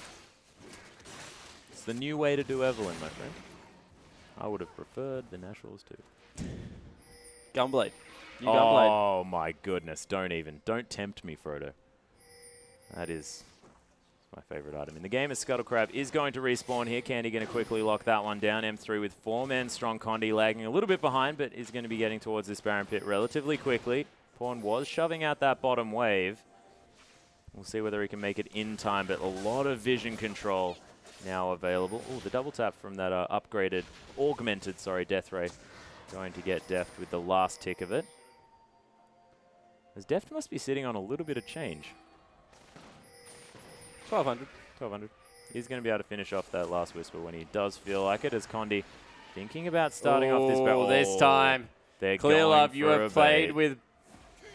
Speaker 2: It's the new way to do Evelyn, my friend. I would have preferred the Naturals too.
Speaker 1: Gunblade.
Speaker 2: Oh my goodness, don't tempt me, Frodo. That is my favorite item in the game. As Scuttlecrab is going to respawn here. Candy going to quickly lock that one down. M3 with 4 men strong. Condi lagging a little bit behind, but is going to be getting towards this Baron pit relatively quickly. Pawn was shoving out that bottom wave. We'll see whether he can make it in time, but a lot of vision control now available. Oh, the double tap from that augmented Death Ray. Going to get Deft with the last tick of it. As Deft must be sitting on a little bit of change. 1200. He's going to be able to finish off that last Whisper when he does feel like it, as Condi thinking about starting off this battle.
Speaker 1: This time.
Speaker 2: Clearlove,
Speaker 1: you have played with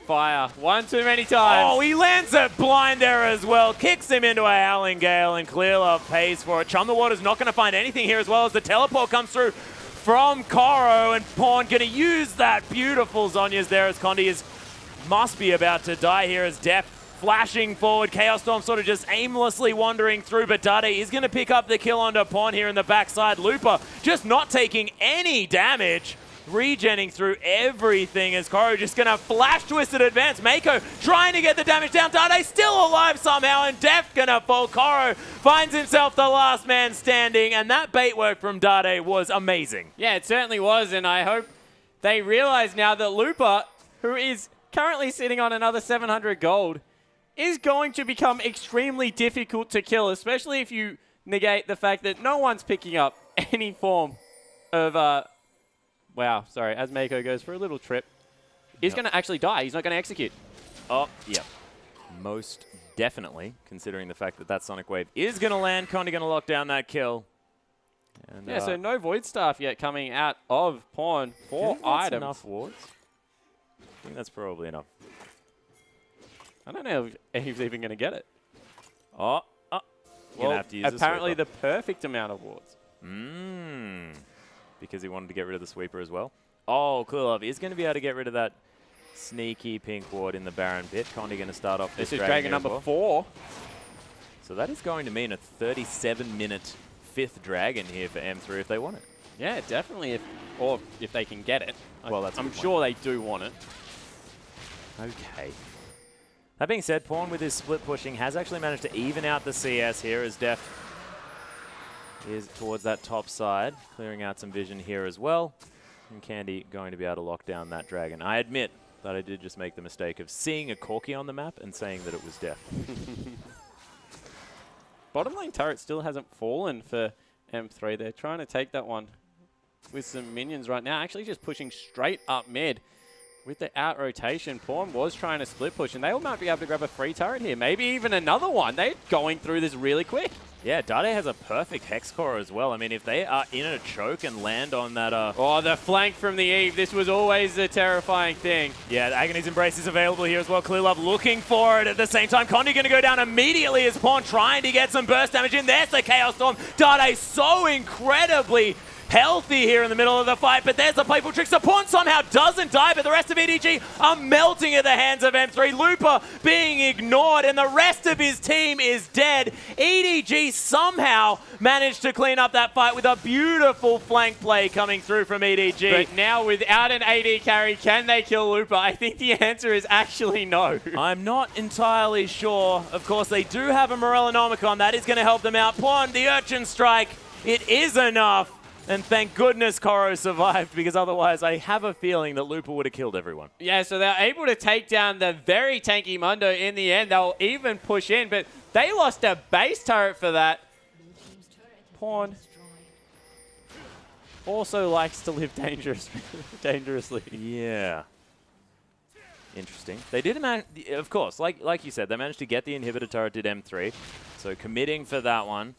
Speaker 1: fire one too many times.
Speaker 2: Oh, he lands a blind there as well. Kicks him into a Howling Gale, and Clearlove pays for it. Chum the Water's not going to find anything here as well as the teleport comes through from Koro, and Pawn going to use that beautiful Zhonya's there as Condi must be about to die here as Deft flashing forward. Chaos Storm sort of just aimlessly wandering through, but Dade is going to pick up the kill onto Pawn here in the backside. Looper just not taking any damage. Regenning through everything as Koro just going to flash twisted advance. Mako trying to get the damage down. Dade still alive somehow, and Deft going to fall. Koro finds himself the last man standing, and that bait work from Dade was amazing.
Speaker 1: Yeah, it certainly was, and I hope they realize now that Looper who is currently sitting on another 700 gold, is going to become extremely difficult to kill, especially if you negate the fact that no one's picking up any form of... wow, sorry, as Mako goes for a little trip, he's going to actually die. He's not going to execute.
Speaker 2: Oh, yep. Most definitely, considering the fact that that Sonic Wave is going to land. Condi going to lock down that kill. And,
Speaker 1: yeah, so no Void Staff yet coming out of Pawn. 4 items.
Speaker 2: Enough wards? I think that's probably enough.
Speaker 1: I don't know if he's even going to get it.
Speaker 2: Oh, well, have to use
Speaker 1: apparently the perfect amount of wards.
Speaker 2: Because he wanted to get rid of the sweeper as well. Oh, Coolov is going to be able to get rid of that sneaky pink ward in the Baron pit. Condi going to start off this
Speaker 1: is Dragon number 4.
Speaker 2: So that is going to mean a 37-minute 5th Dragon here for M3 if they want it.
Speaker 1: Yeah, definitely. Or if they can get it.
Speaker 2: Well, I'm
Speaker 1: sure they do want it.
Speaker 2: Okay. That being said, Pawn with his split pushing has actually managed to even out the CS here as Def is towards that top side, clearing out some vision here as well. And Candy going to be able to lock down that Dragon. I admit that I did just make the mistake of seeing a Corki on the map and saying that it was Def.
Speaker 1: Bottom lane turret still hasn't fallen for M3. They're trying to take that one with some minions right now. Actually just pushing straight up mid with the out rotation. Pawn was trying to split push, and they might be able to grab a free turret here. Maybe even another one. They're going through this really quick.
Speaker 2: Yeah, Dade has a perfect Hex Core as well. I mean, if they are in a choke and land on that...
Speaker 1: oh, the flank from the Eve. This was always a terrifying thing.
Speaker 2: Yeah, the Agony's Embrace is available here as well. Clearlove looking for it at the same time. Condi going to go down immediately as Pawn trying to get some burst damage in. There's the Chaos Storm. Dade so incredibly healthy here in the middle of the fight, but there's the playful trickster. Pawn somehow doesn't die, but the rest of EDG are melting at the hands of M3. Looper being ignored, and the rest of his team is dead. EDG somehow managed to clean up that fight with a beautiful flank play coming through from EDG.
Speaker 1: But now without an AD carry, can they kill Looper? I think the answer is actually no.
Speaker 2: I'm not entirely sure. Of course, they do have a Morellonomicon. That is going to help them out. Pawn, the Urchin Strike, it is enough. And thank goodness Koro survived, because otherwise I have a feeling that Looper would have killed everyone.
Speaker 1: Yeah, so they're able to take down the very tanky Mundo in the end. They'll even push in, but they lost a base turret for that. Pawn also likes to live dangerously.
Speaker 2: Yeah. Interesting. They did, of course, like you said, they managed to get the inhibitor turret, did M3. So committing for that one.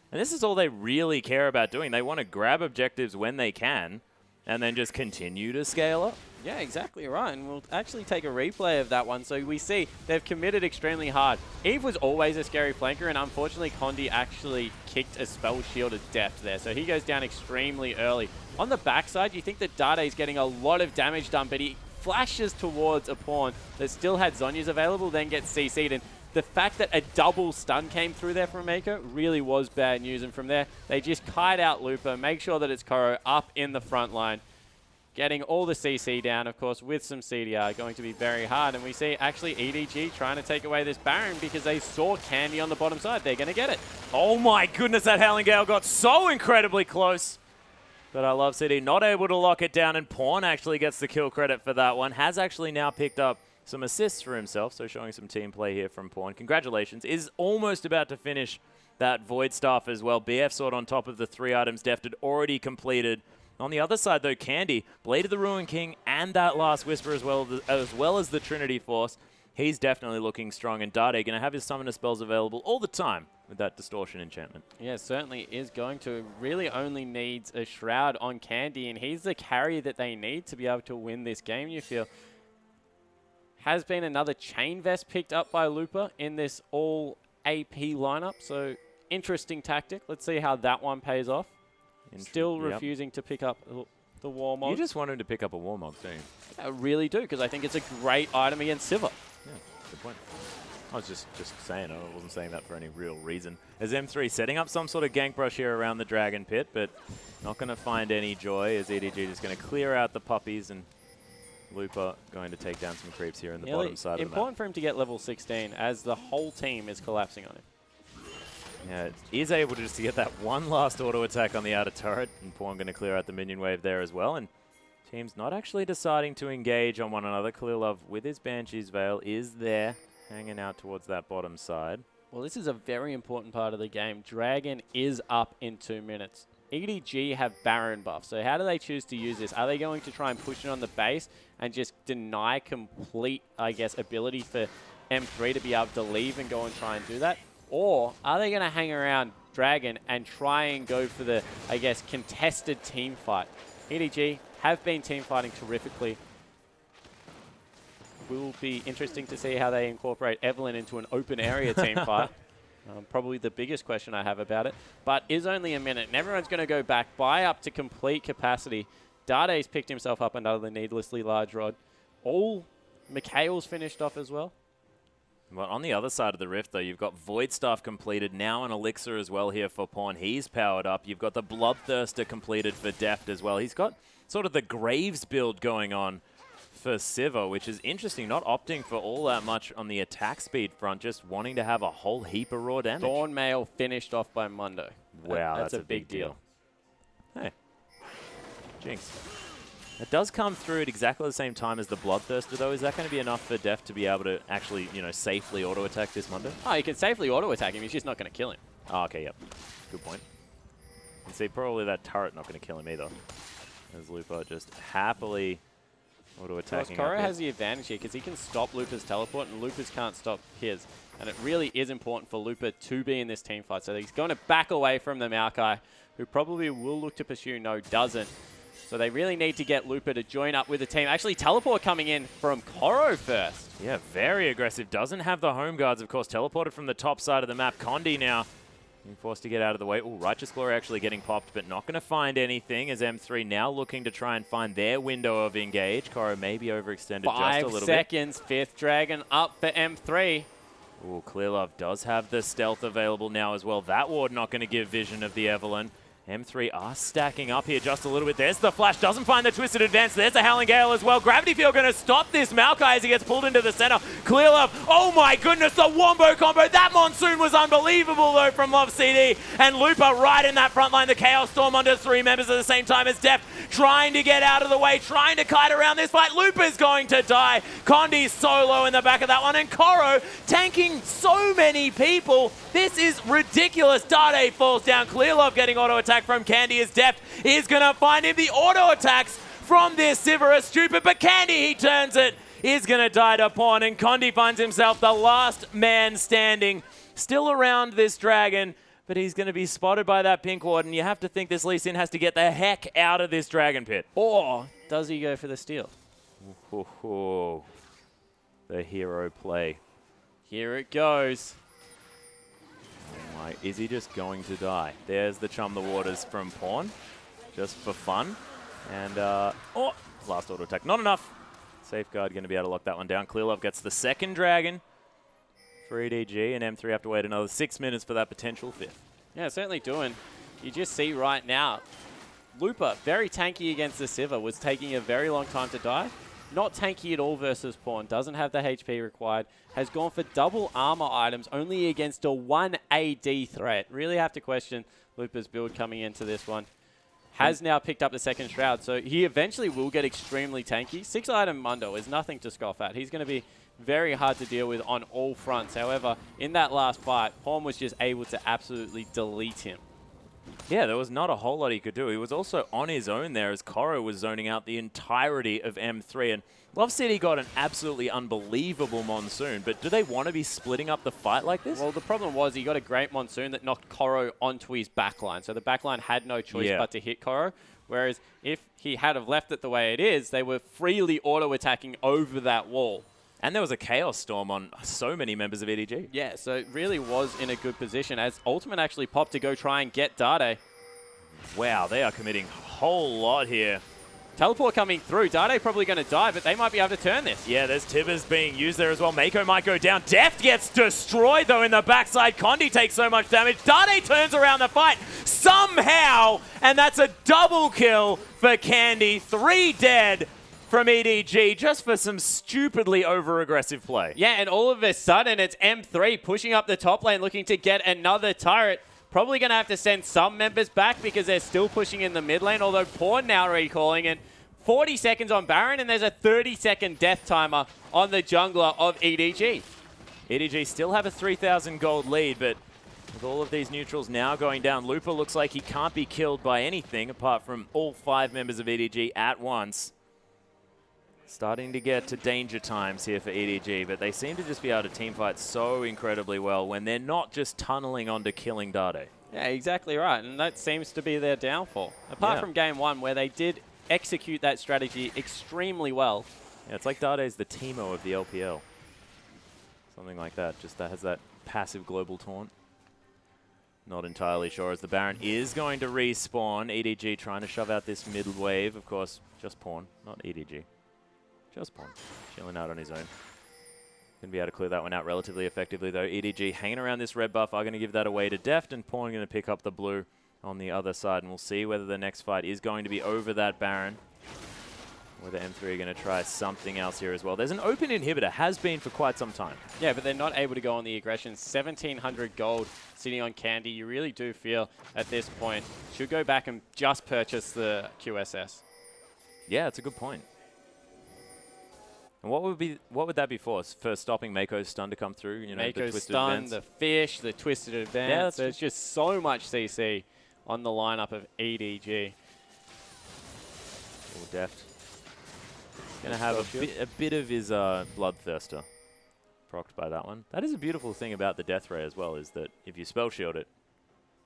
Speaker 2: And this is all they really care about doing. They want to grab objectives when they can and then just continue to scale up.
Speaker 1: Yeah, exactly right. And we'll actually take a replay of that one. So we see they've committed extremely hard. Eve was always a scary flanker, and unfortunately Condi actually kicked a spell shielded death there. So he goes down extremely early. On the backside, you think that Dade's getting a lot of damage done, but he flashes towards a Pawn that still had Zhonya's available, then gets CC'd. And the fact that a double stun came through there from Mako really was bad news. And from there, they just kite out Looper, make sure that it's Koro up in the front line, getting all the CC down, of course, with some CDR, going to be very hard. And we see actually EDG trying to take away this Baron because they saw Candy on the bottom side. They're going to get it.
Speaker 2: Oh my goodness, that Howling Gale got so incredibly close. But I love CD not able to lock it down, and Pawn actually gets the kill credit for that one. Has actually now picked up some assists for himself, so showing some team play here from Pawn. Congratulations. Is almost about to finish that Void Staff as well. BF Sword on top of the 3 items Deft had already completed. On the other side, though, Candy, Blade of the Ruin King, and that Last Whisper as well as the Trinity Force. He's definitely looking strong, and Dade going to have his Summoner spells available all the time with that Distortion enchantment.
Speaker 1: Yeah, certainly is going to. Really only needs a Shroud on Candy, and he's the carry that they need to be able to win this game, you feel. Has been another Chain Vest picked up by Looper in this all AP lineup, so interesting tactic. Let's see how that one pays off. Still refusing to pick up the Warmog.
Speaker 2: You just want him to pick up a Warmog, don't you?
Speaker 1: I really do, because I think it's a great item against Sivir.
Speaker 2: Yeah, good point. I was just saying, I wasn't saying that for any real reason. As M3 setting up some sort of gank brush here around the Dragon Pit, but not going to find any joy as EDG just going to clear out the puppies, and Looper going to take down some creeps here in the bottom side of the map.
Speaker 1: Important for him to get level 16 as the whole team is collapsing on him.
Speaker 2: Yeah, is able just to get that one last auto attack on the outer turret, and Pawn going to clear out the minion wave there as well. And Team's not actually deciding to engage on one another. Clearlove with his Banshee's Veil is there, hanging out towards that bottom side.
Speaker 1: Well, this is a very important part of the game. Dragon is up in 2 minutes. EDG have Baron buff, so how do they choose to use this? Are they going to try and push it on the base and just deny complete, I guess, ability for M3 to be able to leave and go and try and do that? Or are they going to hang around Dragon and try and go for the, I guess, contested team fight? EDG have been team fighting terrifically. Will be interesting to see how they incorporate Evelyn into an open area team fight. Probably the biggest question I have about it. But is only a minute, and everyone's going to go back, buy up to complete capacity. Dade's picked himself up another needlessly large rod. All Mikhail's finished off as well.
Speaker 2: Well, on the other side of the rift, though, you've got Void Staff completed, now an Elixir as well here for Pawn. He's powered up. You've got the Bloodthirster completed for Deft as well. He's got sort of the Graves build going on for Sivir, which is interesting, not opting for all that much on the attack speed front, just wanting to have a whole heap of raw damage.
Speaker 1: Thornmail finished off by Mundo.
Speaker 2: Wow, that's a big deal. Hey, Jinx. It does come through at exactly the same time as the Bloodthirster, though. Is that going to be enough for Deft to be able to actually, you know, safely auto-attack this Mundo?
Speaker 1: Oh, you can safely auto-attack him. He's just not going to kill him.
Speaker 2: Oh, okay, yep. Good point. And see, probably that turret not going to kill him either. As Lupa just happily auto-attacking.
Speaker 1: Koro has the advantage here because he can stop Lupa's teleport, and Lupa's can't stop his. And it really is important for Lupa to be in this team fight. So he's going to back away from the Maokai, who probably will look to pursue. No, doesn't. So they really need to get Lupa to join up with the team. Actually, teleport coming in from Koro first.
Speaker 2: Yeah, very aggressive. Doesn't have the home guards, of course. Teleported from the top side of the map. Condi now being forced to get out of the way. Oh, Righteous Glory actually getting popped, but not going to find anything as M3 now looking to try and find their window of engage. Koro maybe overextended just a little bit. 5
Speaker 1: seconds. Fifth Dragon up for M3.
Speaker 2: Oh, Clearlove does have the stealth available now as well. That ward not going to give vision of the Evelyn. M3 are stacking up here just a little bit. There's the flash. Doesn't find the Twisted Advance. There's the Howling Gale as well. Gravity Field going to stop this Maokai as he gets pulled into the center. Clearlove. Oh my goodness, the Wombo combo. That Monsoon was unbelievable though from Love CD. And Lupa right in that front line. The Chaos Storm under 3 members at the same time as Deft trying to get out of the way, trying to kite around this fight. Lupa's going to die. Condi's solo in the back of that one. And Koro tanking so many people. This is ridiculous. Dade falls down. Clearlove getting auto attack from Candy as Deft is going to find him. The auto attacks from this Sivir are stupid, but Candy, he turns it, is going to die to Pawn, and Condi finds himself the last man standing, still around this dragon, but he's going to be spotted by that pink ward, and you have to think this Lee Sin has to get the heck out of this dragon pit.
Speaker 1: Or does he go for the steal?
Speaker 2: The hero play.
Speaker 1: Here it goes.
Speaker 2: Oh my, is he just going to die? There's the Chum the Waters from Pawn, just for fun. And, oh, last auto attack. Not enough. Safeguard going to be able to lock that one down. Clearlove gets the second dragon for EDG, and M3 have to wait another 6 minutes for that potential fifth.
Speaker 1: Yeah, certainly doing. You just see right now, Lupa, very tanky against the Sivir, was taking a very long time to die. Not tanky at all versus Pawn, doesn't have the HP required, has gone for double armor items only against a 1 AD threat. Really have to question Lupa's build coming into this one. Has now picked up the second Shroud, so he eventually will get extremely tanky. 6-item Mundo is nothing to scoff at. He's going to be very hard to deal with on all fronts. However, in that last fight, Pawn was just able to absolutely delete him.
Speaker 2: Yeah, there was not a whole lot he could do. He was also on his own there as Koro was zoning out the entirety of M3. And Love City got an absolutely unbelievable Monsoon, but do they want to be splitting up the fight like this?
Speaker 1: Well, the problem was he got a great Monsoon that knocked Koro onto his backline. So the backline had no choice but to hit Koro. Whereas if he had have left it the way it is, they were freely auto-attacking over that wall.
Speaker 2: And there was a Chaos Storm on so many members of EDG.
Speaker 1: Yeah, so it really was in a good position as Ultimate actually popped to go try and get Dade.
Speaker 2: Wow, they are committing a whole lot here.
Speaker 1: Teleport coming through. Dade probably going to die, but they might be able to turn this.
Speaker 2: Yeah, there's Tibbers being used there as well. Mako might go down. Deft gets destroyed, though, in the backside. Condi takes so much damage. Dade turns around the fight somehow, and that's a double kill for Candy. 3 dead from EDG just for some stupidly over-aggressive play.
Speaker 1: Yeah, and all of a sudden, it's M3 pushing up the top lane, looking to get another turret. Probably going to have to send some members back because they're still pushing in the mid lane, although Pawn now recalling it. 40 seconds on Baron, and there's a 30-second death timer on the jungler of EDG.
Speaker 2: EDG still have a 3,000 gold lead, but with all of these neutrals now going down, Looper looks like he can't be killed by anything apart from all 5 members of EDG at once. Starting to get to danger times here for EDG, but they seem to just be able to teamfight so incredibly well when they're not just tunneling onto killing Dade.
Speaker 1: Yeah, exactly right, and that seems to be their downfall. Apart from Game 1, where they did execute that strategy extremely well.
Speaker 2: Yeah, it's like Dade's the Teemo of the LPL. Something like that, just that has that passive global taunt. Not entirely sure as the Baron is going to respawn. EDG trying to shove out this mid wave. Of course, just Pawn, not EDG. Just Pawn. Chilling out on his own. Going to be able to clear that one out relatively effectively though. EDG hanging around this red buff are going to give that away to Deft, and Pawn going to pick up the blue on the other side. And we'll see whether the next fight is going to be over that Baron. Whether M3 are going to try something else here as well. There's an open inhibitor, has been for quite some time.
Speaker 1: Yeah, but they're not able to go on the aggression. 1,700 gold sitting on Candy. You really do feel at this point should go back and just purchase the QSS.
Speaker 2: Yeah, it's a good point. And what would that be for? For stopping Mako's stun to come through? You know,
Speaker 1: Mako's
Speaker 2: the twisted
Speaker 1: stun,
Speaker 2: advance?
Speaker 1: the fish, the twisted advance. There's just so much CC on the lineup of EDG.
Speaker 2: Oh, Deft. Going to have a bit of his Bloodthirster procced by that one. That is a beautiful thing about the Death Ray as well, is that if you spell shield it,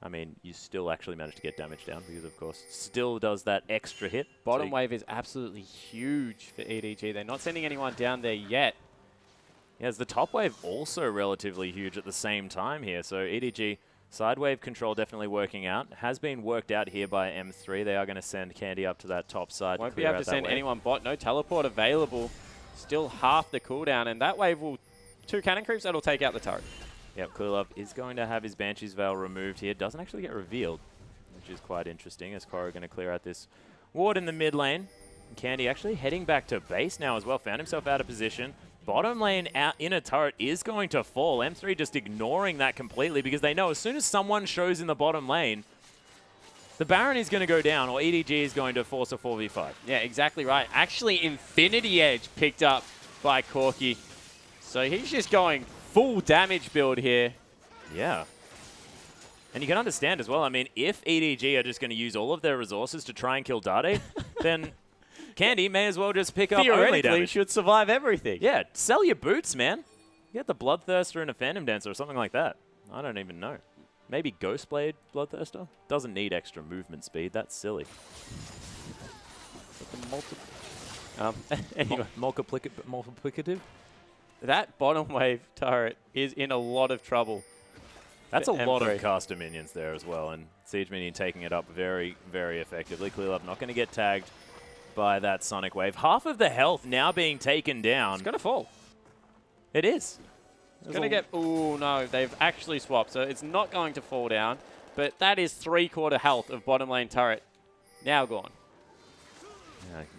Speaker 2: I mean, you still actually manage to get damage down because, of course, still does that extra hit.
Speaker 1: Bottom wave is absolutely huge for EDG. They're not sending anyone down there yet.
Speaker 2: Yeah, the top wave also relatively huge at the same time here. So EDG side wave control definitely working out. Has been worked out here by M3. They are going to send Candy up to that top side.
Speaker 1: Won't be able to send anyone bot. No teleport available. Still half the cooldown, and that wave will 2 cannon creeps. That'll take out the turret.
Speaker 2: Yep, Coolov is going to have his Banshee's Veil removed here. Doesn't actually get revealed, which is quite interesting, as Koro going to clear out this ward in the mid lane. And Candy actually heading back to base now as well. Found himself out of position. Bottom lane out in a turret is going to fall. M3 just ignoring that completely because they know as soon as someone shows in the bottom lane, the Baron is going to go down, or EDG is going to force a 4v5.
Speaker 1: Yeah, exactly right. Actually, Infinity Edge picked up by Corki. So he's just going full damage build here.
Speaker 2: Yeah. And you can understand as well, I mean, if EDG are just going to use all of their resources to try and kill Dade, then Candy may as well just pick up only damage.
Speaker 1: Should survive everything.
Speaker 2: Yeah, sell your boots, man. Get the Bloodthirster and a Phantom Dancer or something like that. I don't even know. Maybe Ghostblade Bloodthirster? Doesn't need extra movement speed. That's silly.
Speaker 1: Anyway.
Speaker 2: Multiplicative?
Speaker 1: That bottom wave turret is in a lot of trouble.
Speaker 2: That's a lot of caster minions there as well, and Siege Minion taking it up very, very effectively. Clearlove not going to get tagged by that Sonic Wave. Half of the health now being taken down.
Speaker 1: It's going to fall.
Speaker 2: It is.
Speaker 1: It's going to get... Oh, no. They've actually swapped, so it's not going to fall down. But that is 3/4 health of bottom lane turret. Now gone.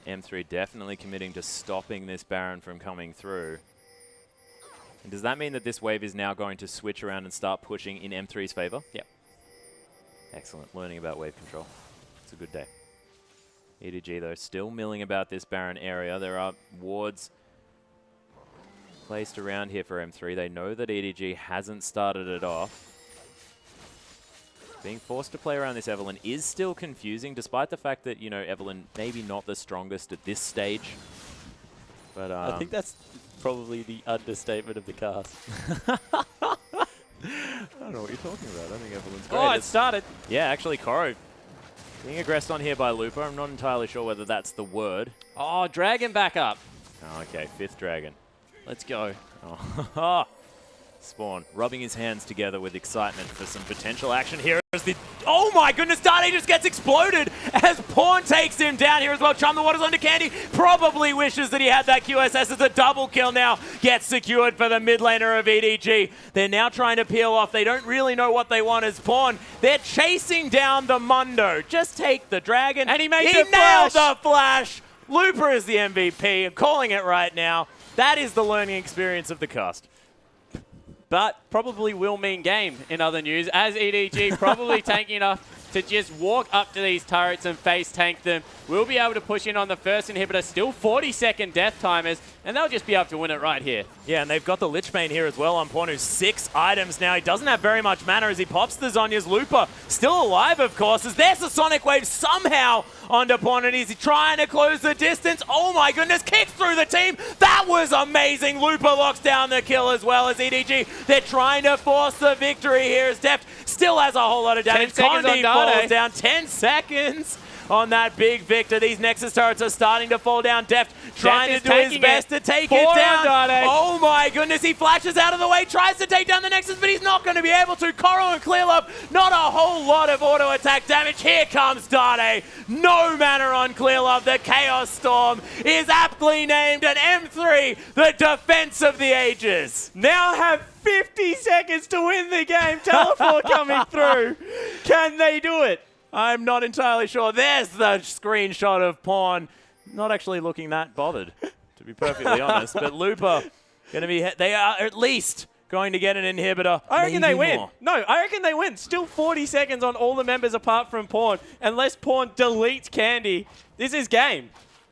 Speaker 2: Yeah, M3 definitely committing to stopping this Baron from coming through. And does that mean that this wave is now going to switch around and start pushing in M3's favor?
Speaker 1: Yep.
Speaker 2: Excellent. Learning about wave control. It's a good day. EDG, though, still milling about this Baron area. There are wards placed around here for M3. They know that EDG hasn't started it off. Being forced to play around this Evelynn is still confusing, despite the fact that, you know, Evelynn maybe not the strongest at this stage. But
Speaker 1: I think that's probably the understatement of the cast.
Speaker 2: I don't know what you're talking about. I think Evelynn's great.
Speaker 1: Oh, it started.
Speaker 2: Yeah, actually, Koro being aggressed on here by Looper. I'm not entirely sure whether that's the word.
Speaker 1: Oh, dragon back up.
Speaker 2: Oh, okay, 5th dragon.
Speaker 1: Let's go.
Speaker 2: Oh. Spawn rubbing his hands together with excitement for some potential action here. As the oh my goodness, Dade just gets exploded as Pawn takes him down here as well. Chum the waters onto Candy. Probably wishes that he had that QSS as a double kill now. Gets secured for the mid laner of EDG. They're now trying to peel off. They don't really know what they want as Pawn. They're chasing down the Mundo. Just take the dragon.
Speaker 1: And he nailed
Speaker 2: the flash. Looper is the MVP. I'm calling it right now. That is the learning experience of the cast.
Speaker 1: But probably will mean game in other news, as EDG probably tanking enough to just walk up to these turrets and face tank them. We'll be able to push in on the first inhibitor, still 40-second death timers, and they'll just be able to win it right here.
Speaker 2: Yeah, and they've got the Lich Bane here as well on Pawn, who's 6 items now. He doesn't have very much mana as he pops the Zhonya's Looper. Still alive, of course, as there's a Sonic Wave somehow onto Pawn, and he's trying to close the distance. Oh my goodness, kicks through the team. That was amazing. Looper locks down the kill as well as EDG. They're trying to force the victory here as Deft still has a whole lot of damage.
Speaker 1: 10 seconds
Speaker 2: Condi
Speaker 1: on
Speaker 2: falls down. 10 seconds on that big Victor. These Nexus turrets are starting to fall down. Deft trying to do his best to take it down. Oh my goodness, he flashes out of the way, tries to take down the Nexus, but he's not going to be able to. Coral and Clearlove, not a whole lot of auto attack damage. Here comes Dade. No mana on Clearlove. The Chaos Storm is aptly named an M3, the defense of the ages.
Speaker 1: Now have 50 seconds to win the game. Teleport coming through. Can they do it?
Speaker 2: I'm not entirely sure. There's the screenshot of Pawn. Not actually looking that bothered, to be perfectly honest. But Looper, they are at least going to get an inhibitor.
Speaker 1: I reckon they win.
Speaker 2: More.
Speaker 1: No, I reckon they win. Still 40 seconds on all the members apart from Pawn. Unless Pawn deletes Candy, this is game.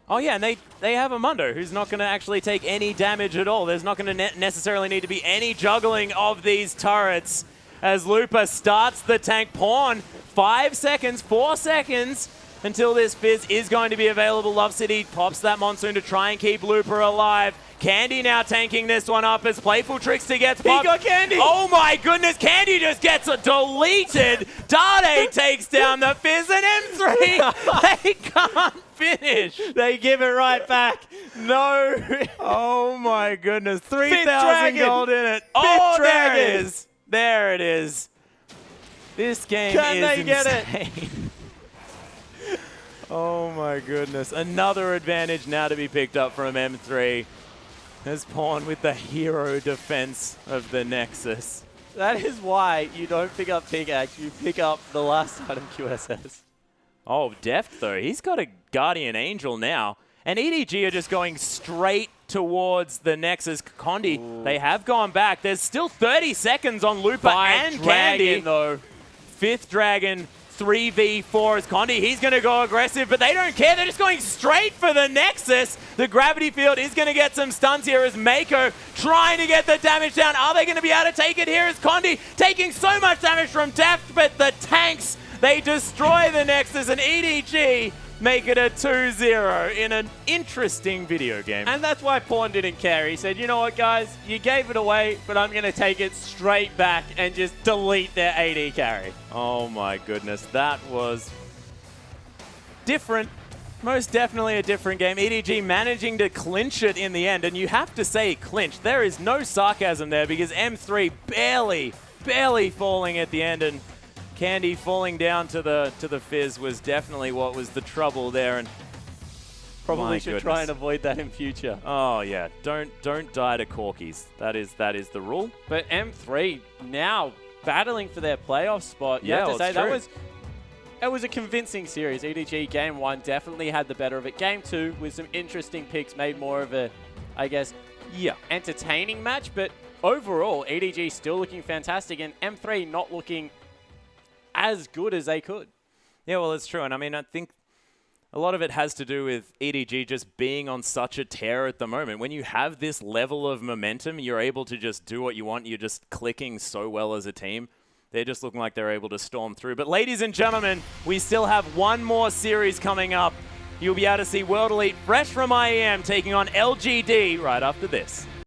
Speaker 2: Oh yeah, and they have a Mundo who's not going to actually take any damage at all. There's not going to necessarily need to be any juggling of these turrets as Looper starts the tank. Pawn, 5 seconds, 4 seconds until this Fizz is going to be available. Love City pops that Monsoon to try and keep Looper alive. Candy now tanking this one up as Playful Trickster gets popped.
Speaker 1: He got Candy!
Speaker 2: Oh my goodness, Candy just gets deleted. Dade takes down the Fizz and M3. They can't finish.
Speaker 1: They give it right back. No.
Speaker 2: Oh my goodness, 3,000 gold in it. Oh, there it is. There it is. This game is insane.
Speaker 1: Get it?
Speaker 2: Oh my goodness. Another advantage now to be picked up from M3. As Pawn with the hero defense of the Nexus.
Speaker 1: That is why you don't pick up Pickaxe, you pick up the last item QSS.
Speaker 2: Oh, Deft though. He's got a Guardian Angel now. And EDG are just going straight towards the Nexus. Condi, they have gone back. There's still 30 seconds on Looper and Candy.
Speaker 1: Though.
Speaker 2: 5th Dragon, 3v4 as Condi. He's going to go aggressive, but they don't care. They're just going straight for the Nexus. The gravity field is going to get some stuns here as Mako trying to get the damage down. Are they going to be able to take it here as Condi taking so much damage from Deft, but the tanks, they destroy the Nexus, and EDG make it a 2-0 in an interesting video game.
Speaker 1: And that's why Pawn didn't care. He said, you know what, guys? You gave it away, but I'm going to take it straight back and just delete their AD carry.
Speaker 2: Oh my goodness. That was different. Most definitely a different game. EDG managing to clinch it in the end. And you have to say clinch. There is no sarcasm there because M3 barely falling at the end. And Candy falling down to the Fizz was definitely what was the trouble there, and
Speaker 1: probably should try and avoid that in future.
Speaker 2: Oh yeah, don't die to Corkies. That is the rule.
Speaker 1: But M3 now battling for their playoff spot. You
Speaker 2: Yeah,
Speaker 1: have to say
Speaker 2: true.
Speaker 1: that was a convincing series. EDG game 1 definitely had the better of it. Game 2 with some interesting picks made more of a, I guess, entertaining match. But overall, EDG still looking fantastic, and M3 not looking as good as they could.
Speaker 2: Yeah, well, it's true. And I mean, I think a lot of it has to do with EDG just being on such a tear at the moment. When you have this level of momentum, you're able to just do what you want. You're just clicking so well as a team. They're just looking like they're able to storm through. But ladies and gentlemen, we still have one more series coming up. You'll be able to see World Elite fresh from IEM taking on LGD right after this.